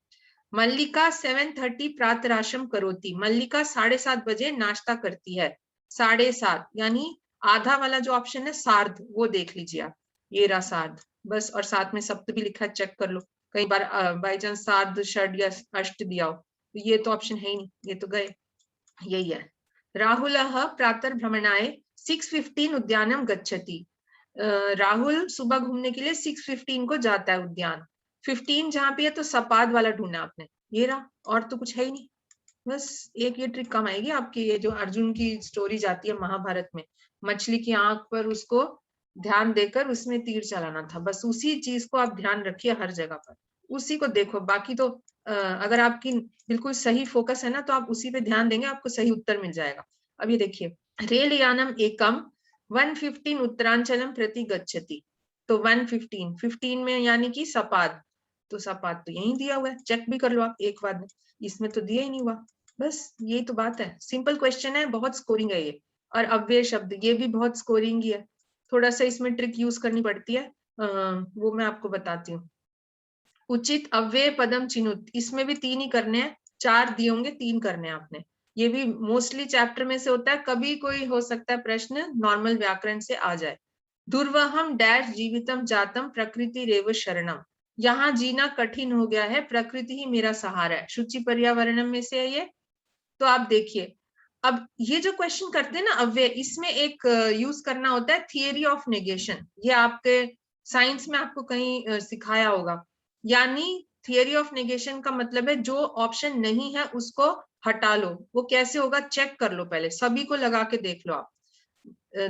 A: मल्लिका 7:30 प्रातराशम करोती, मल्लिका 7:30 बजे नाश्ता करती है। 7:30 यानी आधा वाला जो ऑप्शन है सार्ध, वो देख लीजिए आप, ये रहा सार्ध बस, और साथ में सप्त भी लिखा है, चेक कर लो, कई बार बाई चांस सार्ध षड या अष्ट दिया हो, तो ये तो ऑप्शन है ही नहीं, ये तो गए, यही है। राहुल प्रातर्भ्रमणाय 6:15 उद्यानम गच्छति। राहुल सुबह घूमने के लिए 6:15 को जाता है उद्यान। 15 जहां पे है तो सपाद वाला ढूंढा आपने, ये रहा, और तो कुछ है ही नहीं। बस एक ये ट्रिक काम आएगी आपकी, ये जो अर्जुन की स्टोरी जाती है महाभारत में, मछली की आंख पर उसको ध्यान देकर उसमें तीर चलाना था, बस उसी चीज को आप ध्यान रखिए हर जगह पर, उसी को देखो। बाकी तो अगर आपकी बिल्कुल सही फोकस है ना, तो आप उसी पे ध्यान देंगे, आपको सही उत्तर मिल जाएगा। अब ये देखिए, रेल यानम एकम 1:15 उत्तरांचलम प्रति गच्छति। तो 1:15 में यानी कि सपाद, तो सपाद तो यही दिया हुआ है, चेक भी कर लो आप एक बार में, इसमें तो दिया ही नहीं हुआ। बस यही तो बात है, सिंपल क्वेश्चन है, बहुत स्कोरिंग है ये। और अव्यय शब्द, ये भी बहुत स्कोरिंग ही है, थोड़ा सा इसमें ट्रिक यूज करनी पड़ती है, वो मैं आपको बताती हूँ। उचित अव्यय पदम चिन्हुत, इसमें भी 3 ही करने हैं, 4 दिए होंगे, 3 करने हैं आपने। ये भी मोस्टली चैप्टर में से होता है, कभी कोई हो सकता है प्रश्न नॉर्मल व्याकरण से आ जाए। दुर्वहम डैश जीवितम जातम प्रकृति रेव शरणम, यहाँ जीना कठिन हो गया है, प्रकृति ही मेरा सहारा है, शुचि पर्यावरणम में से है ये। तो आप देखिए, अब ये जो क्वेश्चन करते हैं ना अव्यय, इसमें एक यूज करना होता है थियरी ऑफ नेगेशन, ये आपके साइंस में आपको कहीं सिखाया होगा। यानी थियरी ऑफ नेगेशन का मतलब है जो ऑप्शन नहीं है उसको हटा लो। वो कैसे होगा, चेक कर लो, पहले सभी को लगा के देख लो आप।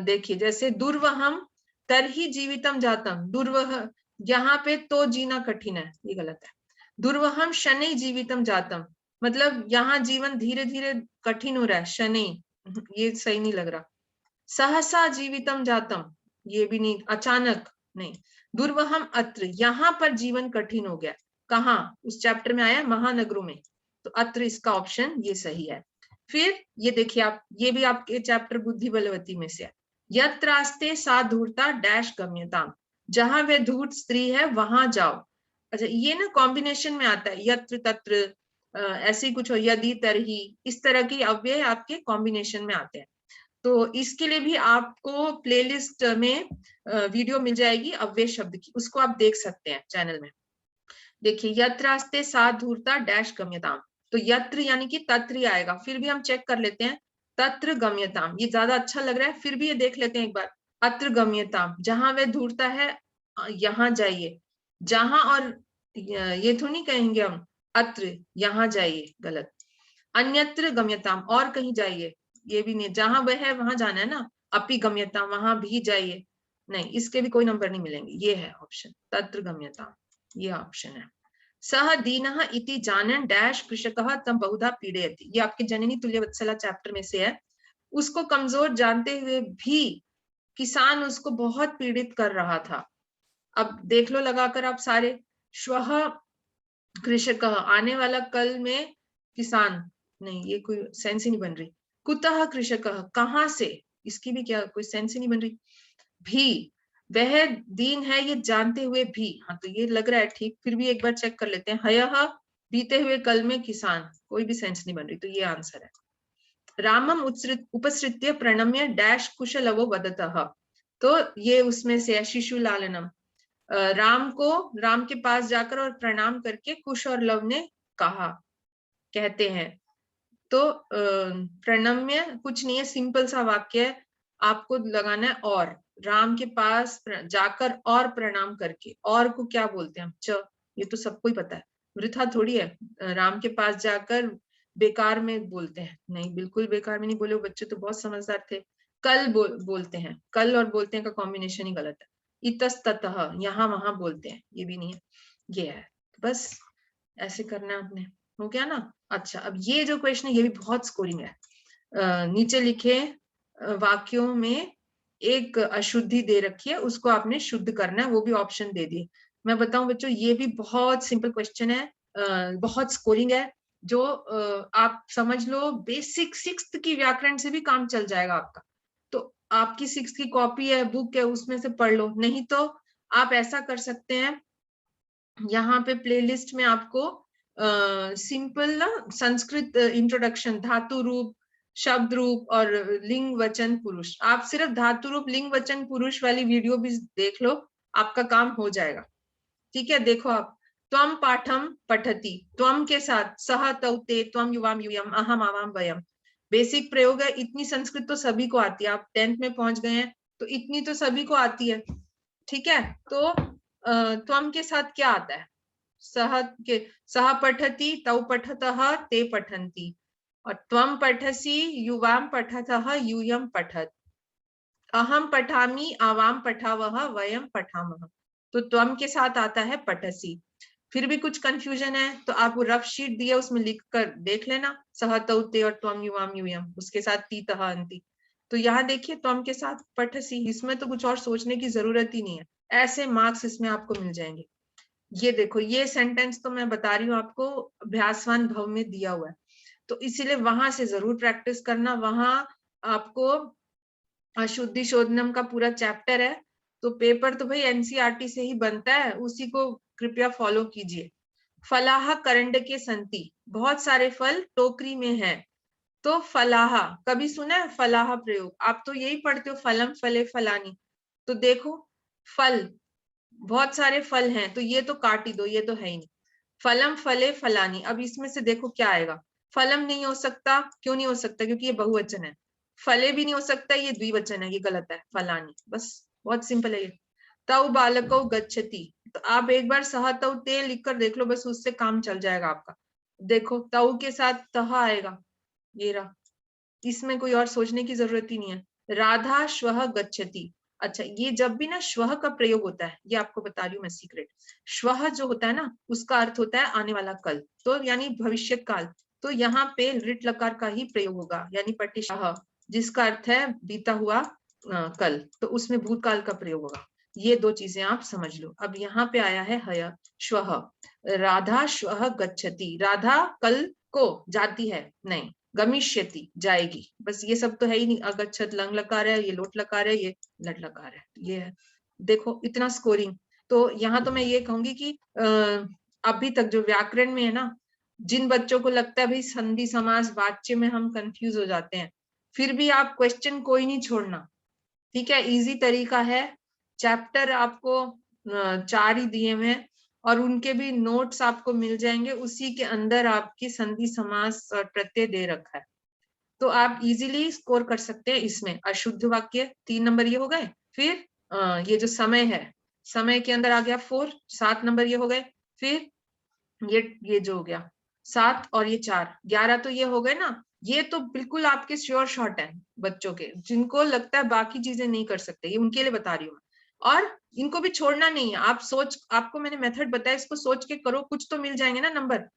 A: देखिए, जैसे दुर्वहम तरही जीवितम जातम, दुर्वह, यहाँ पे तो जीना कठिन है, ये गलत है। दुर्वहम शनै जीवितम जातम, मतलब यहाँ जीवन धीरे धीरे कठिन हो रहा है, शनै, ये सही नहीं लग रहा। सहसा जीवितम जातम, ये भी नहीं, अचानक नहीं। दुर्वहम अत्र, यहाँ पर जीवन कठिन हो गया, कहाँ, उस चैप्टर में आया महानगरों में, तो अत्र इसका ऑप्शन ये सही है। फिर ये देखिए आप, ये भी आपके चैप्टर बुद्धि बलवती में से है। यत्रास्ते सा धूर्ता डैश गम्यताम, जहां वह धूर्त स्त्री है वहां जाओ। अच्छा, ये ना कॉम्बिनेशन में आता है, यत्र तत्र, ऐसे ही कुछ हो, यदि तरही, इस तरह की अव्यय आपके कॉम्बिनेशन में आते हैं। तो इसके लिए भी आपको प्लेलिस्ट में वीडियो मिल जाएगी अव्यय शब्द की, उसको आप देख सकते हैं चैनल में। देखिए, यत्रास्ते सा धूर्ता डैश गम्यताम, तो यत्र यानी कि तत्र ही आएगा। फिर भी हम चेक कर लेते हैं, तत्र गम्यताम, ये ज्यादा अच्छा लग रहा है, फिर भी ये देख लेते हैं एक बार। अत्र गम्यताम, जहां वह धूर्ता है यहाँ जाइए। जहां और ये तो नहीं कहेंगे हम, अत्र यहाँ जाइए, गलत। अन्यत्र गम्यताम, और कहीं जाइए, ये भी नहीं, जहां वह है वहां जाना है ना। अपि गम्यताम, वहां भी जाइए, नहीं, इसके भी कोई नंबर नहीं मिलेंगे। ये है ऑप्शन, तत्र गम्यताम, ये ऑप्शन है। सह दीनः इति जानन् डैश कृषकः तम बहुधा पीड़यति, ये आपके जननी तुल्यवत्सला चैप्टर में से है। उसको कमजोर जानते हुए भी किसान उसको बहुत पीड़ित कर रहा था। अब देख लो लगाकर आप सारे, श्वः कृषकः, आने वाला कल में किसान, नहीं ये कोई सेंस ही नहीं बन रही। कुतः कृषकः, कहां से, इसकी भी क्या कोई सेंस ही नहीं बन रही। भी, वह दीन है ये जानते हुए भी, हाँ तो ये लग रहा है ठीक, फिर भी एक बार चेक कर लेते हैं। हयः, बीते हुए कल में किसान, कोई भी सेंस नहीं बन रही, तो ये आंसर है। रामम उपसृत्य प्रणम्य डैश कुशलवो वदतः, तो ये उसमें से है, शिशु लालनम। राम को, राम के पास जाकर और प्रणाम करके कुश और लव ने कहा, कहते हैं। तो प्रणम्य कुछ नहीं है, सिंपल सा वाक्य है, आपको लगाना है और, राम के पास जाकर और प्रणाम करके, और को क्या बोलते हैं हम, च, ये तो सबको ही पता है, वृथा थोड़ी है। राम के पास जाकर बेकार में बोलते हैं, नहीं बिल्कुल बेकार में नहीं बोले, बच्चे तो बहुत समझदार थे। कल बोलते हैं, कल और बोलते हैं का कॉम्बिनेशन ही गलत है। इतस्ततः, यहाँ वहां बोलते हैं, ये भी नहीं है, ये है। बस ऐसे करना है आपने, हो गया ना। अच्छा, अब ये जो क्वेश्चन है ये भी बहुत स्कोरिंग है। नीचे लिखे वाक्यों में एक अशुद्धि दे रखी है, उसको आपने शुद्ध करना है, वो भी ऑप्शन दे दिए। मैं बताऊं बच्चों, ये भी बहुत सिंपल क्वेश्चन है, बहुत स्कोरिंग है, जो आप समझ लो बेसिक 6th की व्याकरण से भी काम चल जाएगा आपका। तो आपकी 6th की कॉपी है, बुक है, उसमें से पढ़ लो, नहीं तो आप ऐसा कर सकते हैं, यहाँ पे प्लेलिस्ट में आपको सिंपल ना संस्कृत इंट्रोडक्शन, धातु रूप, शब्द रूप और लिंग वचन पुरुष, आप सिर्फ धातु रूप लिंग वचन पुरुष वाली वीडियो भी देख लो, आपका काम हो जाएगा। ठीक है, देखो आप, त्वम पाठम पठति, त्वम के साथ सह तौ ते त्वम युवाम यूयम अहम आवाम वयम, बेसिक प्रयोग है। इतनी संस्कृत तो सभी को आती है, आप 10th में पहुंच गए हैं तो इतनी तो सभी को आती है। ठीक है, तो त्वम के साथ क्या आता है, सह के, सह पठति तौ पठतः ते पठन्ति, और त्वम पठसि युवाम पठतः यूयम पठत, अहम पठामि आवाम पठावः वयम पठामः, तो त्वम के साथ आता है पठसी। फिर भी कुछ कंफ्यूजन है तो आप वो रफ शीट दिया उसमें लिख कर देख लेना, सह तौ ते और त्वम युवाम यूयम, उसके साथ ती तह अंति। तो यहाँ देखिए त्वम के साथ पठसी, इसमें तो कुछ और सोचने की जरूरत ही नहीं है, ऐसे मार्क्स इसमें आपको मिल जाएंगे। ये देखो, ये सेंटेंस तो मैं बता रही हूँ आपको, अभ्यासवान भव में दिया हुआ है, तो इसीलिए वहां से जरूर प्रैक्टिस करना। वहां आपको अशुद्धि शोधनम का पूरा चैप्टर है, तो पेपर तो भाई एनसीईआरटी से ही बनता है, उसी को कृपया फॉलो कीजिए। फलाहा करंड के संति, बहुत सारे फल टोकरी में है, तो फलाहा कभी सुना है, फलाहा प्रयोग, आप तो यही पढ़ते हो फलम फले फलानी, तो देखो फल, बहुत सारे फल हैं, तो ये तो काट ही दो, ये तो है ही नहीं। फलम फले फलानी, अब इसमें से देखो क्या आएगा, फलम नहीं हो सकता, क्यों नहीं हो सकता, क्योंकि ये बहुवचन है। फले भी नहीं हो सकता, ये द्विवचन है, ये गलत है, फलानी, बस बहुत सिंपल है ये। तौ बालको गच्छति, तो आप एक बार सह तौ ते लिख कर देख लो, बस उससे काम चल जाएगा आपका। देखो तौ के साथ तह आएगा, ये रहा, इसमें कोई और सोचने की जरूरत ही नहीं है। राधा श्वः गच्छति, अच्छा ये जब भी ना श्वः का प्रयोग होता है, ये आपको बता रही हूँ मैं सीक्रेट, श्वः जो होता है ना उसका अर्थ होता है आने वाला कल, तो यानी भविष्य काल, तो यहाँ पे लिट लकार का ही प्रयोग होगा, यानी पटिशाह, जिसका अर्थ है बीता हुआ कल, तो उसमें भूतकाल का प्रयोग होगा। ये दो चीजें आप समझ लो। अब यहाँ पे आया है हय श्वः, राधा श्वः गच्छति, राधा कल को जाती है, नहीं, गमिष्यति जाएगी, बस ये सब तो है ही नहीं। अगच्छत लंग लकार है, ये लोट लकार है, ये लट लकार है, ये है। देखो इतना स्कोरिंग। तो यहाँ तो मैं ये कहूंगी कि अभी तक जो व्याकरण में है ना, जिन बच्चों को लगता है भाई संधि समास वाच्य में हम कंफ्यूज हो जाते हैं, फिर भी आप क्वेश्चन कोई नहीं छोड़ना, ठीक है। इजी तरीका है, चैप्टर आपको 4 ही दिए हुए हैं और उनके भी नोट्स आपको मिल जाएंगे, उसी के अंदर आपकी संधि समास और प्रत्यय दे रखा है, तो आप इजीली स्कोर कर सकते हैं इसमें। अशुद्ध वाक्य 3 नंबर ये हो गए, फिर ये जो समय है, समय के अंदर आ गया 4, 7 नंबर ये हो गए, फिर ये जो हो गया 7 और ये 4, 11 तो ये हो गए ना। ये तो बिल्कुल आपके श्योर शॉट है बच्चों के, जिनको लगता है बाकी चीजें नहीं कर सकते, ये उनके लिए बता रही हूँ। और इनको भी छोड़ना नहीं है, आप सोच, आपको मैंने मेथड बताया, इसको सोच के करो, कुछ तो मिल जाएंगे ना नंबर।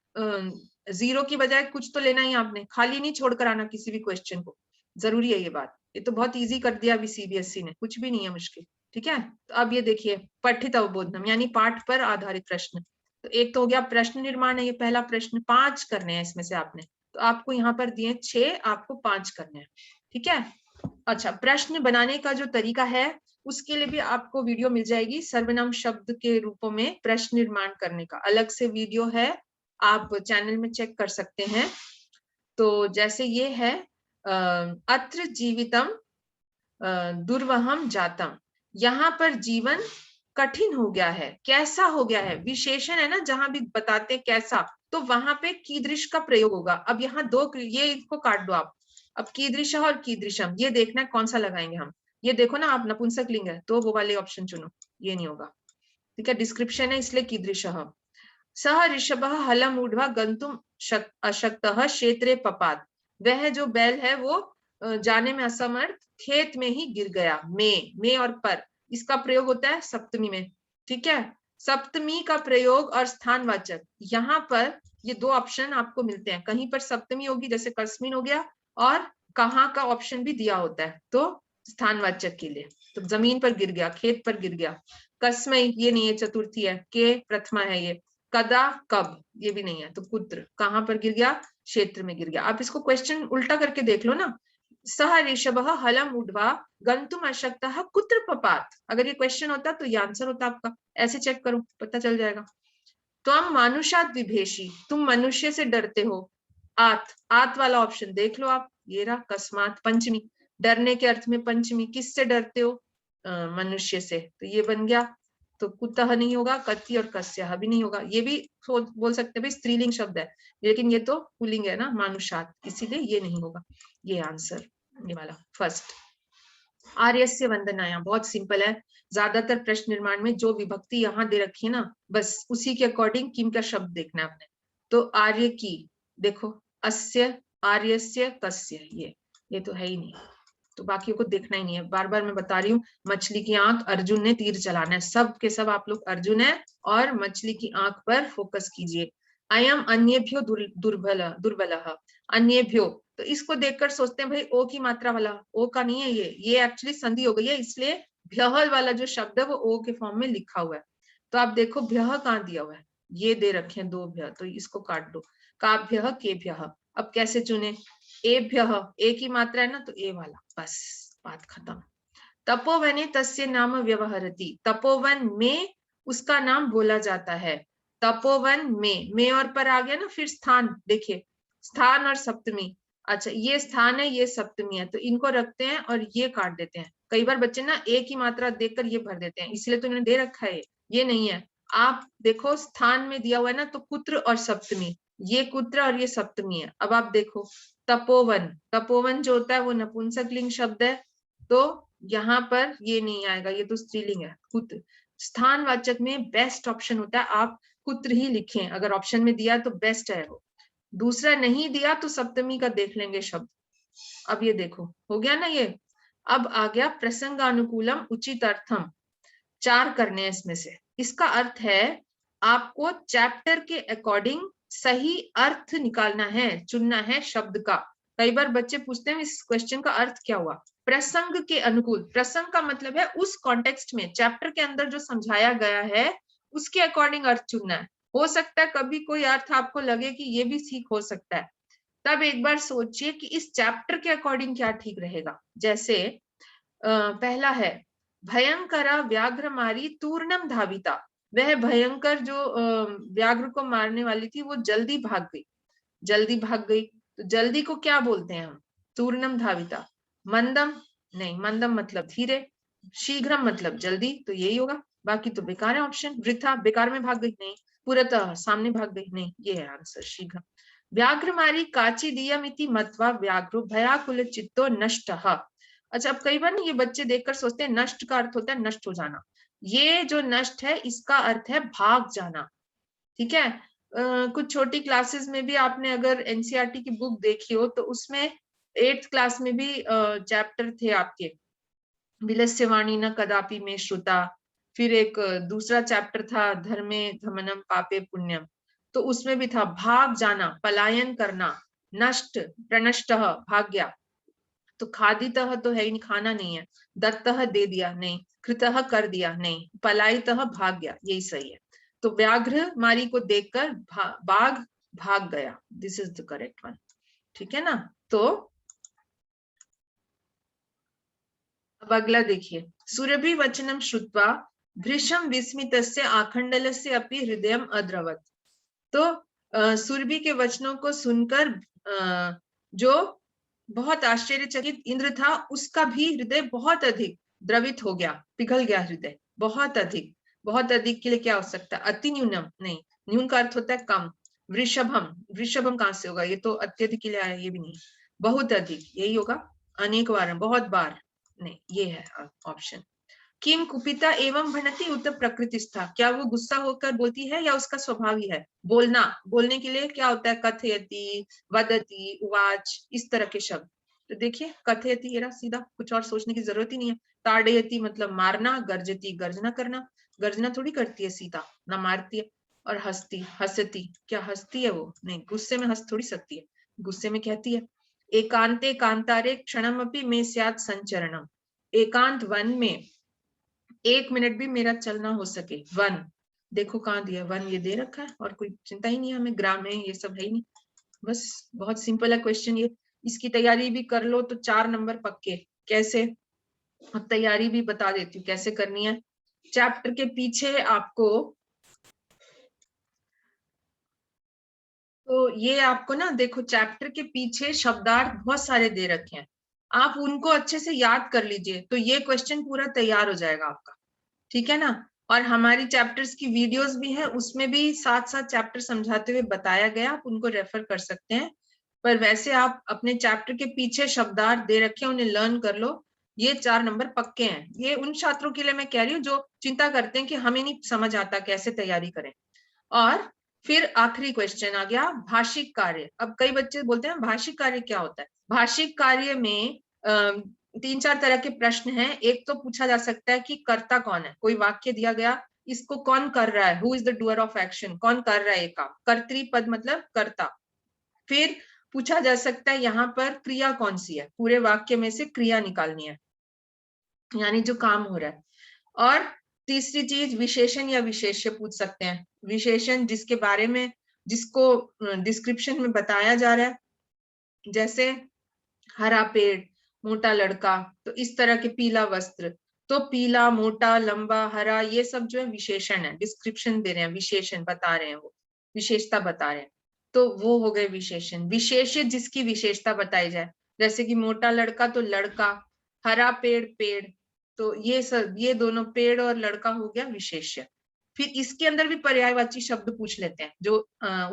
A: 0 की बजाय कुछ तो लेना ही आपने, खाली नहीं छोड़कर आना किसी भी क्वेश्चन को, जरूरी है ये बात। ये तो बहुत इजी कर दिया अभी सीबीएसई ने, कुछ भी नहीं है मुश्किल, ठीक है। तो अब ये देखिए, पठित अवबोधनम यानी पाठ पर आधारित प्रश्न। तो एक तो हो गया प्रश्न निर्माण है, ये पहला प्रश्न, 5 करने हैं इसमें से आपने, तो आपको यहाँ पर दिए 6, आपको 5 करने हैं, ठीक है। अच्छा, प्रश्न बनाने का जो तरीका है उसके लिए भी आपको वीडियो मिल जाएगी, सर्वनाम शब्द के रूपों में प्रश्न निर्माण करने का अलग से वीडियो है, आप चैनल में चेक कर सकते हैं। तो जैसे ये है, अत्र जीवितम दुर्वहम जातम, यहाँ पर जीवन कठिन हो गया है, कैसा हो गया है, विशेषण है ना, जहां भी बताते कैसा, तो वहां पे कीदृश का प्रयोग होगा। अब यहाँ दो, ये इसको काट दो आप, अब कीदृश और कीदृशम, ये देखना है कौन सा लगाएंगे हम। ये देखो ना आप, नपुंसक लिंग है तो वो वाले ऑप्शन चुनो, ये नहीं होगा, ठीक है। डिस्क्रिप्शन है इसलिए कीदृश। सह ऋषभ हलम ऊढ़वा गंतुम अशक्तः क्षेत्रे पपात, वह जो बैल है वो जाने में असमर्थ खेत में ही गिर गया। में और पर, इसका प्रयोग होता है सप्तमी में, ठीक है। सप्तमी का प्रयोग और स्थानवाचक, यहाँ पर ये 2 ऑप्शन आपको मिलते हैं, कहीं पर सप्तमी होगी जैसे कस्मिन हो गया, और कहाँ का ऑप्शन भी दिया होता है, तो स्थानवाचक के लिए, तो जमीन पर गिर गया, खेत पर गिर गया। कस्मई ये नहीं है, चतुर्थी है, के प्रथमा है ये। कदा कब, ये भी नहीं है, तो कुत्र कहाँ पर गिर गया, क्षेत्र में गिर गया। आप इसको क्वेश्चन उल्टा करके देख लो ना, सह ऋषभ हलम उड्वा गंतुम अशक्तः कुत्र पपात, अगर ये क्वेश्चन होता तो ये आंसर होता आपका, ऐसे चेक करो पता चल जाएगा। त्वम मानुषात विभेषी, तुम मनुष्य से डरते हो। आत वाला ऑप्शन देख लो आप, ये रहा कस्मात पंचमी, डरने के अर्थ में पंचमी, किससे डरते हो, मनुष्य से, तो ये बन गया। तो कुतः नहीं होगा, कति और कस्यः भी नहीं होगा, ये भी बोल सकते हैं स्त्रीलिंग शब्द है, लेकिन ये तो पुल्लिंग है ना मानुषात, इसीलिए ये नहीं होगा, ये आंसर ये वाला फर्स्ट। आर्यस्य वंदनाया बहुत सिंपल है, ज्यादातर प्रश्न निर्माण में जो विभक्ति यहाँ दे रखी है ना, बस उसी के अकॉर्डिंग किम का शब्द देखना है आपने। तो आर्य की देखो, अस्य, आर्यस्य, तस्य, ये तो है ही नहीं, तो बाकियों को देखना ही नहीं है। बार बार मैं बता रही हूँ, मछली की आंख, अर्जुन ने तीर चलाना है, सब के सब आप लोग अर्जुन है और मछली की आंख पर फोकस कीजिए। अयम अन्येभ्यो दुर्बल, अन्येभ्यो, तो इसको देखकर सोचते हैं भाई ओ की मात्रा वाला, ओ का नहीं है ये एक्चुअली संधि हो गई है, इसलिए भ्यह वाला जो शब्द है वो ओ के फॉर्म में लिखा हुआ है। तो आप देखो भ्यह कहाँ दिया हुआ है, ये दे रखे हैं 2 भ्यह, तो इसको काट दो, काभ्यः केभ्यः। अब कैसे चुने, एभ्यः, ए की मात्रा है ना, तो ए वाला, बस बात खत्म। तपोवने तस्य नाम व्यवहरति, तपोवन में उसका नाम बोला जाता है। तपोवन में और पर आ गया ना, फिर स्थान देखिए, स्थान और सप्तमी, अच्छा ये स्थान है ये सप्तमी है, तो इनको रखते हैं और ये काट देते हैं। कई बार बच्चे ना एक ही मात्रा देखकर ये भर देते हैं, इसलिए तो इन्होंने दे रखा है, ये नहीं है। आप देखो स्थान में दिया हुआ है ना, तो कुत्र और सप्तमी, ये कुत्र और ये सप्तमी है। अब आप देखो तपोवन, तपोवन जो होता है वो नपुंसक लिंग शब्द है, तो यहाँ पर ये नहीं आएगा, ये तो स्त्रीलिंग है कुत्र। स्थानवाचक में बेस्ट ऑप्शन होता है आप कुत्र ही लिखें, अगर ऑप्शन में दिया तो बेस्ट है वो, दूसरा नहीं दिया तो सप्तमी का देख लेंगे शब्द। अब ये देखो हो गया ना ये। अब आ गया प्रसंगानुकूलम उचित अर्थम, 4 करने हैं इसमें से। इसका अर्थ है आपको चैप्टर के अकॉर्डिंग सही अर्थ निकालना है, चुनना है शब्द का। कई बार बच्चे पूछते हैं इस क्वेश्चन का अर्थ क्या हुआ, प्रसंग के अनुकूल, प्रसंग का मतलब है उस कॉन्टेक्स्ट में चैप्टर के अंदर जो समझाया गया है उसके अकॉर्डिंग अर्थ चुनना है। हो सकता है कभी कोई अर्थ आपको लगे कि ये भी ठीक हो सकता है, तब एक बार सोचिए कि इस चैप्टर के अकॉर्डिंग क्या ठीक रहेगा। जैसे पहला है भयंकरा व्याघ्र मारी तूर्णम धाविता, वह भयंकर जो व्याघ्र को मारने वाली थी वो जल्दी भाग गई, जल्दी भाग गई। तो जल्दी को क्या बोलते हैं हम? तूर्णम धाविता। मंदम नहीं, मंदम मतलब धीरे, शीघ्रम मतलब जल्दी, तो यही होगा। बाकी तो बेकार है ऑप्शन। वृथा बेकार में भाग गई, नहीं। पूर्णतः सामने भाग गई, नहीं। ये है आंसर शीघ्र। व्याघ्र मारी काची दियमिति मत्वा व्याघ्रो भयाकुल चित्तो नष्टः। अच्छा, अब कई बार ना ये बच्चे देखकर सोचते हैं नष्ट का अर्थ होता है नष्ट हो जाना। ये जो नष्ट है इसका अर्थ है भाग जाना। ठीक है। कुछ छोटी क्लासेस में भी आपने अगर एनसीईआरटी की बुक देखी हो तो उसमें 8th क्लास में भी चैप्टर थे आपके, विलस्यवाणी न कदापि में श्रुता। फिर एक दूसरा चैप्टर था धर्मे धमनम पापे पुण्यम, तो उसमें भी था भाग जाना, पलायन करना। नष्ट, प्रनष्टः भाग गया। तो खादितः तो है ही नहीं, खाना नहीं है। दत्तः दे दिया, नहीं। कृतः कर दिया, नहीं। पलायितः भाग गया, यही सही है। तो व्याघ्र मारी को देखकर बाघ भाग गया, this is the correct one. ठीक है ना। तो अब अगला देखिए, सुरभि वचनम श्रुत्वा भृशम विस्मितस्य आखंडलस्य अपि हृदयम अद्रवत। तो सुरभि के वचनों को सुनकर जो बहुत आश्चर्यचकित इंद्र था उसका भी हृदय बहुत अधिक द्रवित हो गया, पिघल गया हृदय बहुत अधिक। बहुत अधिक के लिए क्या हो सकता है? अति न्यूनम नहीं, न्यून का अर्थ होता है कम। वृषभम, वृषभम कहां से होगा? ये तो अत्यधिक के लिए आया, ये भी नहीं। बहुत अधिक यही होगा, अनेक बार, बहुत बार नहीं, ये है ऑप्शन। किम कुपिता एवं भनति उत प्रकृतिस्था, क्या वो गुस्सा होकर बोलती है या उसका स्वभाव ही है? बोलना, बोलने के लिए क्या होता है? कथयति, वदति, उवाच, इस तरह के शब्द। तो देखिए कथयति एरा सीधा, कुछ और सोचने की जरूरत ही नहीं है। ताड़यति मतलब मारना, गर्जती गर्जना करना, गर्जना थोड़ी करती है सीता, ना मारती है। और हस्ती, हसती, क्या हंसती है वो? नहीं, गुस्से में हंस थोड़ी सकती है, गुस्से में कहती है। एकांते कांतारे क्षणमपि में स्यात् संचरणम, एकांत वन में 1 मिनट भी मेरा चलना हो सके। वन देखो कहाँ दिया, वन ये दे रखा है, और कोई चिंता ही नहीं है हमें, ग्राम में ये सब है ही नहीं। बस बहुत सिंपल है क्वेश्चन ये, इसकी तैयारी भी कर लो तो 4 नंबर पक्के। कैसे? और तैयारी भी बता देती हूँ कैसे करनी है। चैप्टर के पीछे आपको, तो ये आपको ना देखो चैप्टर के पीछे शब्दार्थ बहुत सारे दे रखे हैं, आप उनको अच्छे से याद कर लीजिए तो ये क्वेश्चन पूरा तैयार हो जाएगा आपका। ठीक है ना। और हमारी चैप्टर्स की वीडियोस भी है, उसमें भी साथ साथ चैप्टर समझाते हुए बताया गया, आप उनको रेफर कर सकते हैं। पर वैसे आप अपने चैप्टर के पीछे शब्दार्थ दे रखे हैं, उन्हें लर्न कर लो। ये 4 नंबर पक्के हैं। ये उन छात्रों के लिए मैं कह रही हूँ जो चिंता करते हैं कि हमें नहीं समझ आता कैसे तैयारी करें। और फिर आखिरी क्वेश्चन आ गया भाषिक कार्य। अब कई बच्चे बोलते हैं भाषिक कार्य क्या होता है? भाषिक कार्य में 3-4 तरह के प्रश्न हैं। एक तो पूछा जा सकता है कि कर्ता कौन है, कोई वाक्य दिया गया, इसको कौन कर रहा है, who is the doer of action, कौन कर रहा है ये काम, कर्तृपद मतलब कर्ता। फिर पूछा जा सकता है यहाँ पर क्रिया कौन सी है, पूरे वाक्य में से क्रिया निकालनी है, यानी जो काम हो रहा है। और तीसरी चीज विशेषण या विशेष्य पूछ सकते हैं, विशेषण जिसके बारे में, जिसको डिस्क्रिप्शन में बताया जा रहा है, जैसे हरा पेड़, मोटा लड़का, तो इस तरह के पीला वस्त्र, तो पीला, मोटा, लंबा, हरा, ये सब जो है विशेषण है, डिस्क्रिप्शन दे रहे हैं, विशेषण बता रहे हैं, वो विशेषता बता रहे हैं, तो वो हो गए विशेषण। विशेष्य जिसकी विशेषता बताई जाए, जैसे कि मोटा लड़का तो लड़का, हरा पेड़ पेड़, तो ये सब, ये दोनों पेड़ और लड़का हो गया विशेष्य। फिर इसके अंदर भी पर्यायवाची शब्द पूछ लेते हैं, जो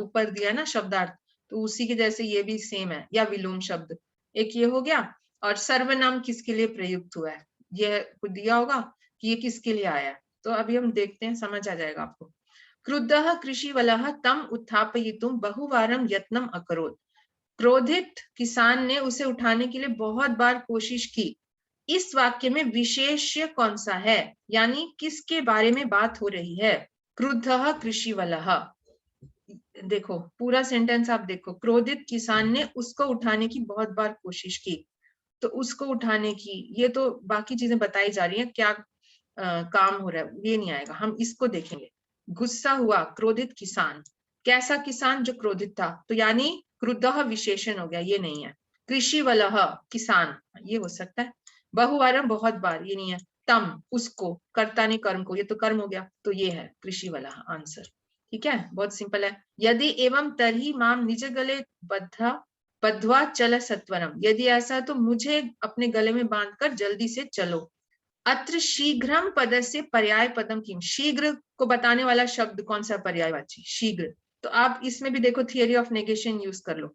A: ऊपर दिया ना शब्दार्थ, तो उसी के जैसे ये भी सेम है, या विलोम शब्द, एक ये हो गया। और सर्वनाम किसके लिए प्रयुक्त हुआ है, ये कुछ दिया होगा कि ये किसके लिए आया है, तो अभी हम देखते हैं, समझ आ जाएगा आपको। क्रुद्धः कृषिवलः तम उत्थापयितुम बहुवारम यत्नम अकरोत्, क्रोधित किसान ने उसे उठाने के लिए बहुत बार कोशिश की। इस वाक्य में विशेष्य कौन सा है, यानी किसके बारे में बात हो रही है? क्रुद्धः कृषिवलः, देखो पूरा सेंटेंस आप देखो, क्रोधित किसान ने उसको उठाने की बहुत बार कोशिश की, तो उसको उठाने की, ये तो बाकी चीजें बताई जा रही हैं, क्या काम हो रहा है ये नहीं आएगा, हम इसको देखेंगे। गुस्सा हुआ, क्रोधित किसान, कैसा किसान? जो क्रोधित था, तो यानी क्रुद्धः विशेषण हो गया, ये नहीं है। कृषि वलह किसान, ये हो सकता है। बहुवारम बहुत बार, ये नहीं है। तम उसको, कर्ता ने कर्म को, ये तो कर्म हो गया, तो ये है कृषि वलह आंसर। ठीक है, बहुत सिंपल है। यदि एवं तरही माम निज गले बद्ध्वा चल सत्वरम, यदि ऐसा है तो मुझे अपने गले में बांधकर जल्दी से चलो। अत्र शीघ्रम पदस्य पर्याय पदम किम, शीघ्र को बताने वाला शब्द कौन सा पर्यायवाची, शीघ्र। तो आप इसमें भी देखो थियरी ऑफ नेगेशन यूज कर लो।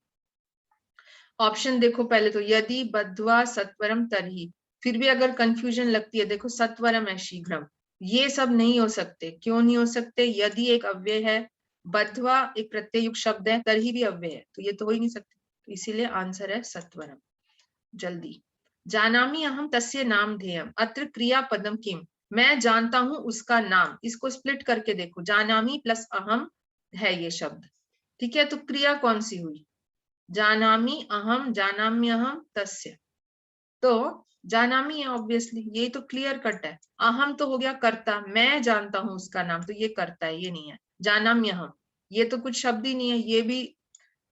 A: ऑप्शन देखो पहले तो, यदि बद्ध्वा सत्वरम तरही, फिर भी अगर कंफ्यूजन लगती है, देखो सत्वरम है शीघ्रम, ये सब नहीं हो सकते। क्यों नहीं हो सकते? यदि एक अव्यय है, बद्ध्वा एक प्रत्ययुक्त शब्द है, तरही भी अव्यय है, तो ये तो हो ही नहीं सकते। तो इसीलिए आंसर है सत्वरम। जल्दी, जानामि अहम तस्य नाम ध्येयम, अत्र क्रिया पदम किम, मैं जानता हूं उसका नाम। इसको स्प्लिट करके देखो, जानामि प्लस अहम है ये शब्द, ठीक है। तो क्रिया कौन सी हुई? जानामि अहम, जानाम्यहम तस्य, तो जानामि है ऑब्वियसली, ये तो क्लियर कट है। अहम तो हो गया कर्ता, मैं जानता हूं उसका नाम, तो ये कर्ता है, ये नहीं है। जानाम्यहम, ये तो कुछ शब्द ही नहीं है, ये भी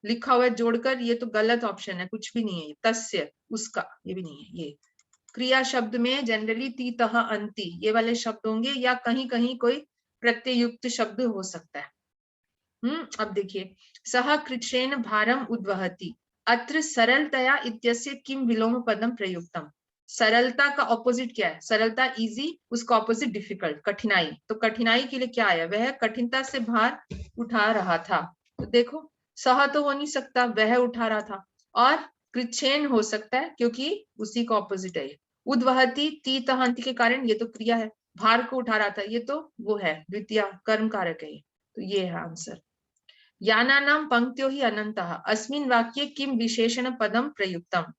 A: लिखा हुआ है जोड़कर, ये तो गलत ऑप्शन है, कुछ भी नहीं है। तस्य उसका, ये भी नहीं है। ये क्रिया शब्द में जनरली तीतः अंति ये वाले शब्द होंगे, या कहीं कहीं कोई प्रत्ययुक्त शब्द हो सकता है। अब देखिए, सह कृच्छ्रेण भारम उद्वहति, अत्र सरलतया इत्यस्य किम विलोम पदम प्रयुक्तम। सरलता का ऑपोजिट क्या है? सरलता इजी, उसका ऑपोजिट डिफिकल्ट, कठिनाई। तो कठिनाई के लिए क्या आया? वह कठिनता से भार उठा रहा था। तो देखो, सह तो हो नहीं सकता, वह उठा रहा था, और कृच्छ्रेण हो सकता है क्योंकि उसी का ऑपोजिट है। उद्वहति तीतहंति के कारण ये तो क्रिया है, भार को उठा रहा था, ये तो वो है द्वितीय कर्म कारक है। तो ये है आंसर। यानानां पंक्तियों ही अनंतः, अस्मिन् वाक्ये किम विशेषण पदम प्रयुक्तम।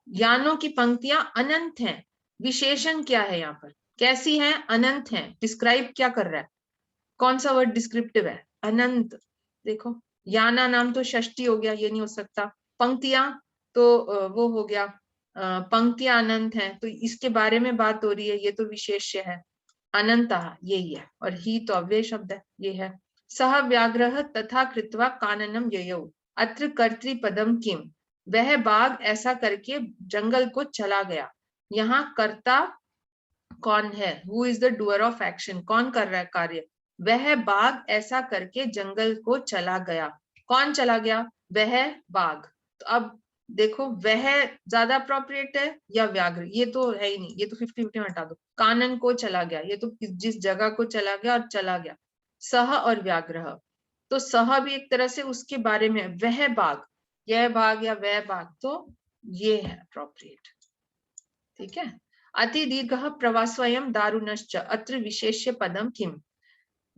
A: यानों की पंक्तियां अनंत हैं, विशेषण क्या है यहाँ पर? कैसी हैं? अनंत हैं। डिस्क्राइब क्या कर रहा है? कौन सा वर्ड डिस्क्रिप्टिव है? अनंत। देखो, याना नाम तो षष्ठी हो गया, ये नहीं हो सकता। पंक्तियां तो वो हो गया, पंक्तियां अनंत हैं, तो इसके बारे में बात हो रही है, ये तो विशेष्य है। अनंतः यही है, और ही तो अव्यय शब्द है, ये है। सह व्याघ्रः तथा कृत्वा काननम ययौ, अत्र कर्तृपदम किम, वह बाघ ऐसा करके जंगल को चला गया। यहाँ कर्ता कौन है? Who is the doer of action, कौन कर रहा है कार्य? वह बाघ ऐसा करके जंगल को चला गया। कौन चला गया? वह बाघ। तो अब देखो, वह ज्यादा अप्रोप्रिएट है या व्याघ्र? ये तो है ही नहीं, ये तो 50-50 हटा दो। कानन को चला गया, ये तो जिस जगह को चला गया और चला गया। सह और व्याघ्र, तो सह भी एक तरह से उसके बारे में, वह बाघ, यह बाघ या वह बाघ, तो ये है अप्रोप्रिएट। ठीक है। अति दीर्घ प्रवासोयम दारुणश्च, अत्र विशेष्य पदम किम,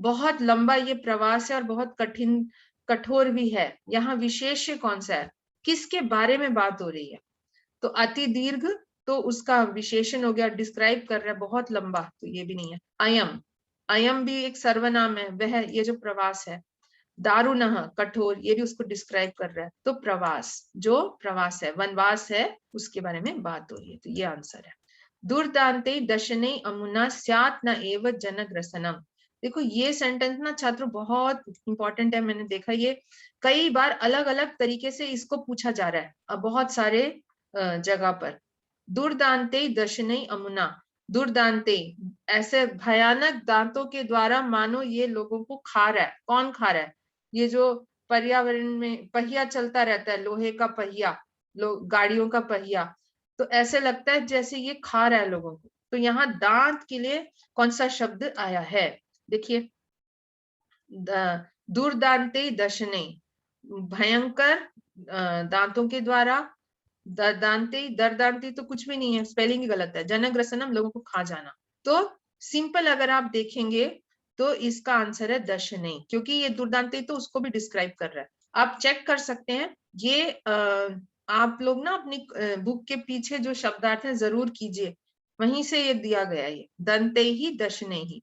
A: बहुत लंबा ये प्रवास है और बहुत कठिन कठोर भी है। यहाँ विशेष्य कौन सा है? किसके बारे में बात हो रही है? तो अति दीर्घ तो उसका विशेषण हो गया, डिस्क्राइब कर रहा है बहुत लंबा, तो ये भी नहीं है। अयम, अयम भी एक सर्वनाम है, वह ये जो प्रवास है। दारुणः कठोर, ये भी उसको डिस्क्राइब कर रहा है। तो प्रवास, जो प्रवास है, वनवास है, उसके बारे में बात हो रही है, तो ये आंसर है। दुर्दान्ते दशने अमुना स्यात् न एव जनग्रसनम। देखो, ये सेंटेंस ना छात्रों बहुत इंपॉर्टेंट है, मैंने देखा ये कई बार अलग अलग तरीके से इसको पूछा जा रहा है बहुत सारे जगह पर। दुर्दान्ते दशने अमुना, दुर्दान्ते ऐसे भयानक दांतों के द्वारा मानो ये लोगों को खा रहा है। कौन खा रहा है? ये जो पर्यावरण में पहिया चलता रहता है, लोहे का पहिया, गाड़ियों का पहिया, तो ऐसे लगता है जैसे ये खा रहा है लोगों को। तो यहाँ दांत के लिए कौन सा शब्द आया है? देखिए, दुर्दांते दशने, भयंकर दांतों के द्वारा। दर्दांते, दर्दांते तो कुछ भी नहीं है, स्पेलिंग ही गलत है। जनग्रसनम, लोगों को खा जाना। तो सिंपल अगर आप देखेंगे तो इसका आंसर है दशने, क्योंकि ये दुर्दांते तो उसको भी डिस्क्राइब कर रहा है। आप चेक कर सकते हैं ये, आप लोग ना अपनी बुक के पीछे जो शब्दार्थ है जरूर कीजिए, वहीं से ये दिया गया है, ये दंते ही दशने ही।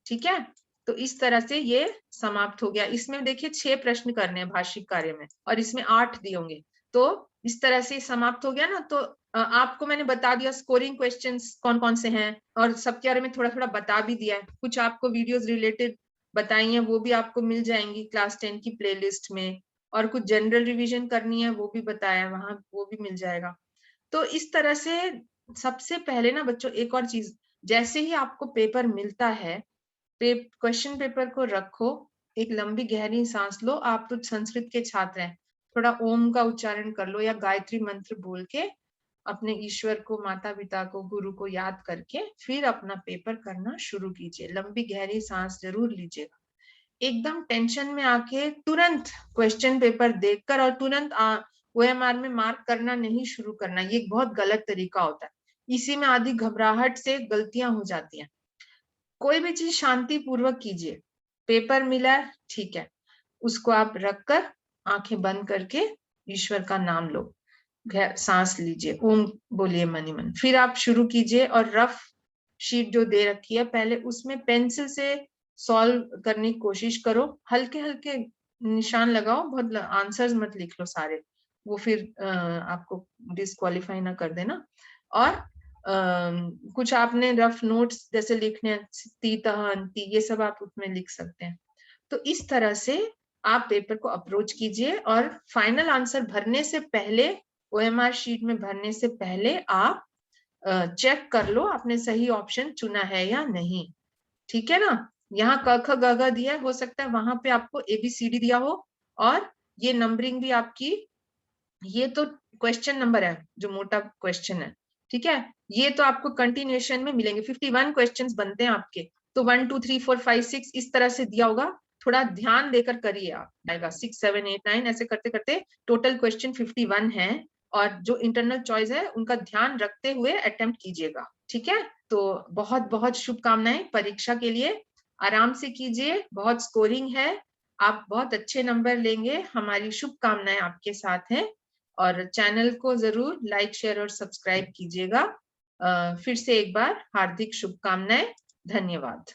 A: ठीक है, तो इस तरह से ये समाप्त हो गया। इसमें देखिए 6 प्रश्न करने हैं भाषिक कार्य में, और इसमें 8 दिए होंगे, तो इस तरह से समाप्त हो गया ना। तो आपको मैंने बता दिया स्कोरिंग क्वेश्चंस कौन कौन से हैं, और सबके बारे में थोड़ा थोड़ा बता भी दिया है। कुछ आपको वीडियोस रिलेटेड बताई हैं, वो भी आपको मिल जाएंगी क्लास 10 की प्लेलिस्ट में। और कुछ जनरल रिवीजन करनी है वो भी बताया वहां, वो भी मिल जाएगा। तो इस तरह से सबसे पहले ना बच्चों एक और चीज, जैसे ही आपको पेपर मिलता है, क्वेश्चन पेपर को रखो, एक लंबी गहरी सांस लो। आप तो संस्कृत के छात्र हैं, थोड़ा ओम का उच्चारण कर लो या गायत्री मंत्र बोल के अपने ईश्वर को, माता पिता को, गुरु को याद करके फिर अपना पेपर करना शुरू कीजिए। लंबी गहरी सांस जरूर लीजिएगा। एकदम टेंशन में आके तुरंत क्वेश्चन पेपर देखकर और तुरंत OMR में मार्क करना नहीं शुरू करना, ये एक बहुत गलत तरीका होता है। इसी में आधी घबराहट से गलतियां हो जाती हैं। कोई भी चीज शांति पूर्वक कीजिए। पेपर मिला है, ठीक है, उसको आप रखकर आंखें बंद करके ईश्वर का नाम लो, सांस लीजिए, ओम बोलिए मनी मन, फिर आप शुरू कीजिए। और रफ शीट जो दे रखी है पहले उसमें पेंसिल से सॉल्व करने की कोशिश करो, हल्के हल्के निशान लगाओ, बहुत आंसर्स मत लिख लो सारे, वो फिर आपको डिस्क्वालीफाई ना कर देना। और कुछ आपने रफ नोट्स जैसे लिखने अंति ये सब आप उसमें लिख सकते हैं। तो इस तरह से आप पेपर को अप्रोच कीजिए और फाइनल आंसर भरने से पहले, OMR शीट में भरने से पहले आप चेक कर लो आपने सही ऑप्शन चुना है या नहीं। ठीक है ना? यहाँ क ख ग घ दिया है, हो सकता है वहां पे आपको ABCD दिया हो, और ये नंबरिंग भी आपकी, ये तो क्वेश्चन नंबर है जो मोटा क्वेश्चन है, ठीक है, ये तो आपको कंटिन्यूएशन में मिलेंगे। 51 क्वेश्चंस बनते हैं आपके, तो 1 2 3 4 5 6 इस तरह से दिया होगा, थोड़ा ध्यान देकर करिए आप, आएगा 6 7 8 9 ऐसे करते करते टोटल क्वेश्चन 51 है, और जो इंटरनल चॉइस है उनका ध्यान रखते हुए अटेम्प्ट कीजिएगा। ठीक है, तो बहुत बहुत शुभकामनाएं परीक्षा के लिए, आराम से कीजिए, बहुत स्कोरिंग है, आप बहुत अच्छे नंबर लेंगे, हमारी शुभकामनाएं आपके साथ हैं। और चैनल को जरूर लाइक शेयर और सब्सक्राइब कीजिएगा। फिर से एक बार हार्दिक शुभकामनाएं, धन्यवाद।